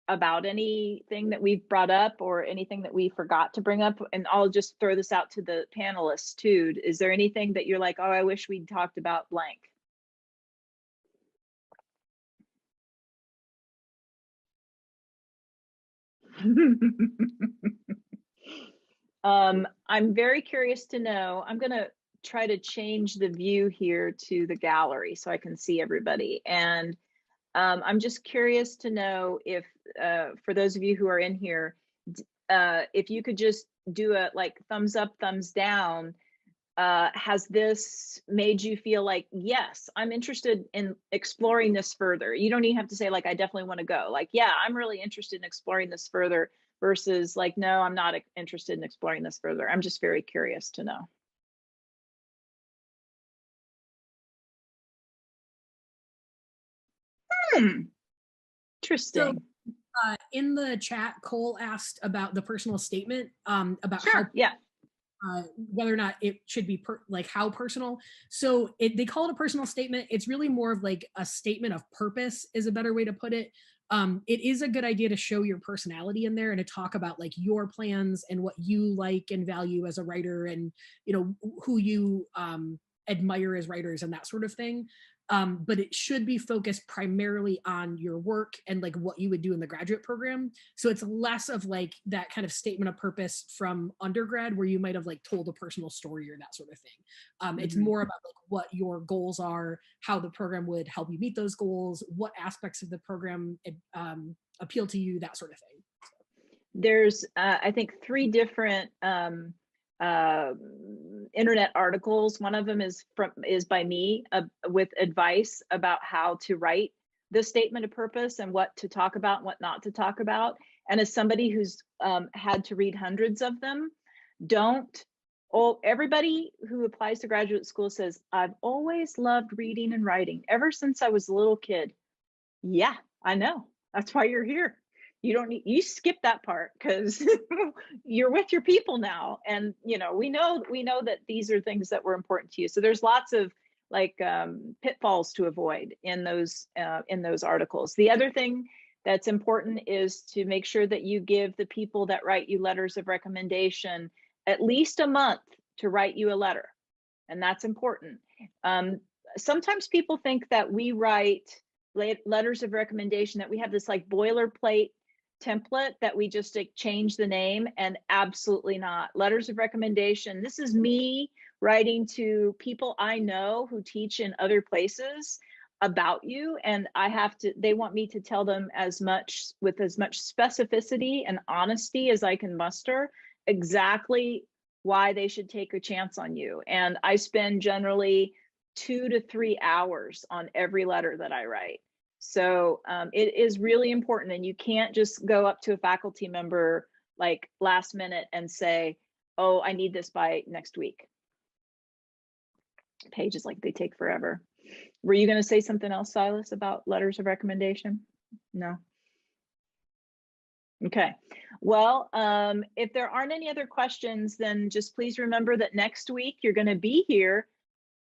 anything that we've brought up or anything that we forgot to bring up? And I'll just throw this out to the panelists too. Is there anything that you're like, oh, I wish we'd talked about blank? I'm very curious to know, I'm gonna try to change the view here to the gallery so I can see everybody. And I'm just curious to know if, for those of you who are in here, if you could just do a like thumbs up, thumbs down. Has this made you feel like, yes, I'm interested in exploring this further? You don't even have to say like, I definitely want to go. Like, yeah, I'm really interested in exploring this further, versus like, no, I'm not interested in exploring this further. I'm just very curious to know. Interesting. So, in the chat, Cole asked about the personal statement, about Sure. Yeah. whether or not it should be like how personal. So they call it a personal statement. It's really more of like a statement of purpose is a better way to put it. It is a good idea to show your personality in there and to talk about like your plans and what you like and value as a writer, and you know who you admire as writers and that sort of thing. But it should be focused primarily on your work and like what you would do in the graduate program. So it's less of like that kind of statement of purpose from undergrad where you might have like told a personal story or that sort of thing. It's more about like what your goals are, how the program would help you meet those goals, what aspects of the program appeal to you, that sort of thing. There's, I think, 3 different internet articles. One of them is by me with advice about how to write the statement of purpose and what to talk about and what not to talk about. And as somebody who's had to read hundreds of them, everybody who applies to graduate school says, I've always loved reading and writing ever since I was a little kid. Yeah, I know. That's why you're here. You skip that part because you're with your people now. And, you know, we know that these are things that were important to you. So there's lots of like pitfalls to avoid in those articles. The other thing that's important is to make sure that you give the people that write you letters of recommendation at least a month to write you a letter. And that's important. Sometimes people think that we write letters of recommendation, that we have this like boilerplate template that we just like change the name, and absolutely not. Letters of recommendation, this is me writing to people I know who teach in other places about you, and they want me to tell them with as much specificity and honesty as I can muster exactly why they should take a chance on you. And I spend generally 2 to 3 hours on every letter that I write. So it is really important, and you can't just go up to a faculty member like last minute and say, oh, I need this by next week. Pages, like, they take forever. Were you going to say something else, Silas, about letters of recommendation? No. Okay. Well, if there aren't any other questions, then just please remember that next week you're going to be here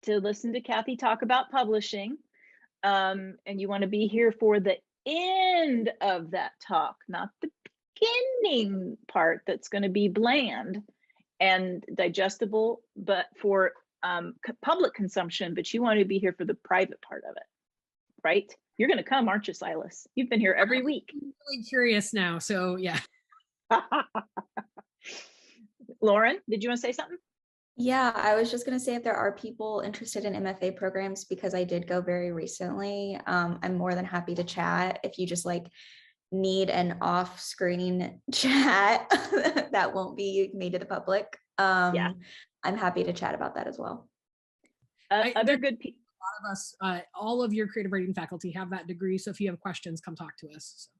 to listen to Kathy talk about publishing. And you want to be here for the end of that talk, not the beginning part that's going to be bland and digestible, but for public consumption. But you want to be here for the private part of it, right? You're going to come, aren't you, Silas? You've been here every week. I'm really curious now, so yeah. Lauren, did you want to say something? Yeah, I was just going to say, if there are people interested in MFA programs, because I did go very recently, I'm more than happy to chat. If you just like need an off-screen chat that won't be made to the public, yeah, I'm happy to chat about that as well. Other good people. A lot of us, all of your creative writing faculty have that degree. So if you have questions, come talk to us. So.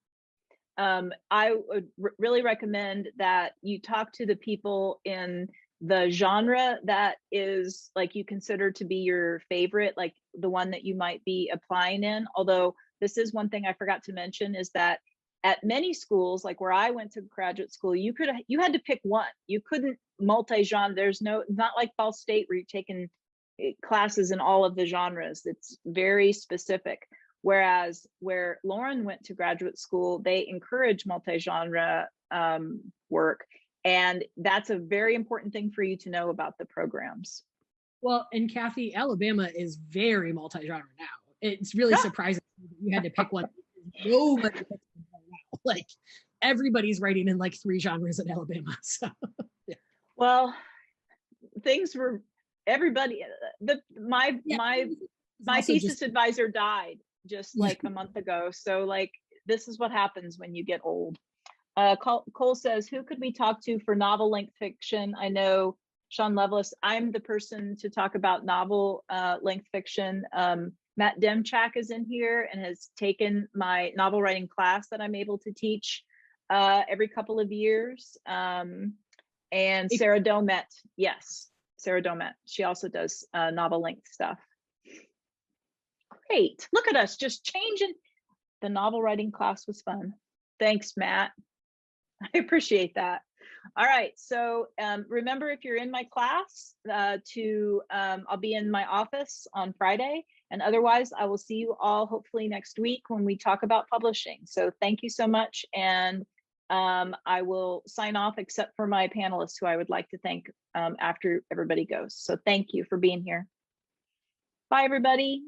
I would really recommend that you talk to the people in the genre that is like you consider to be your favorite, like the one that you might be applying in. Although this is one thing I forgot to mention is that at many schools, like where I went to graduate school, you had to pick one. You couldn't multi-genre. There's not like Ball State where you're taking classes in all of the genres. It's very specific. Whereas where Lauren went to graduate school, they encourage multi-genre work. And that's a very important thing for you to know about the programs. Well, and Kathy, Alabama is very multi-genre now. It's really surprising that you had to pick one. Nobody picks one right now. Like everybody's writing in like 3 genres in Alabama. So yeah. Well, things were everybody. My thesis advisor died just like a month ago. So like this is what happens when you get old. Cole says, who could we talk to for novel length fiction? I know Sean Lovelace. I'm the person to talk about novel length fiction. Matt Demchak is in here and has taken my novel writing class that I'm able to teach every couple of years. And Sarah Domet, yes, Sarah Domet. She also does novel length stuff. Great, look at us just changing. The novel writing class was fun. Thanks, Matt. I appreciate that. All right, so remember if you're in my class I'll be in my office on Friday, and otherwise I will see you all hopefully next week when we talk about publishing. So thank you so much, and I will sign off except for my panelists who I would like to thank after everybody goes. So thank you for being here. Bye, everybody.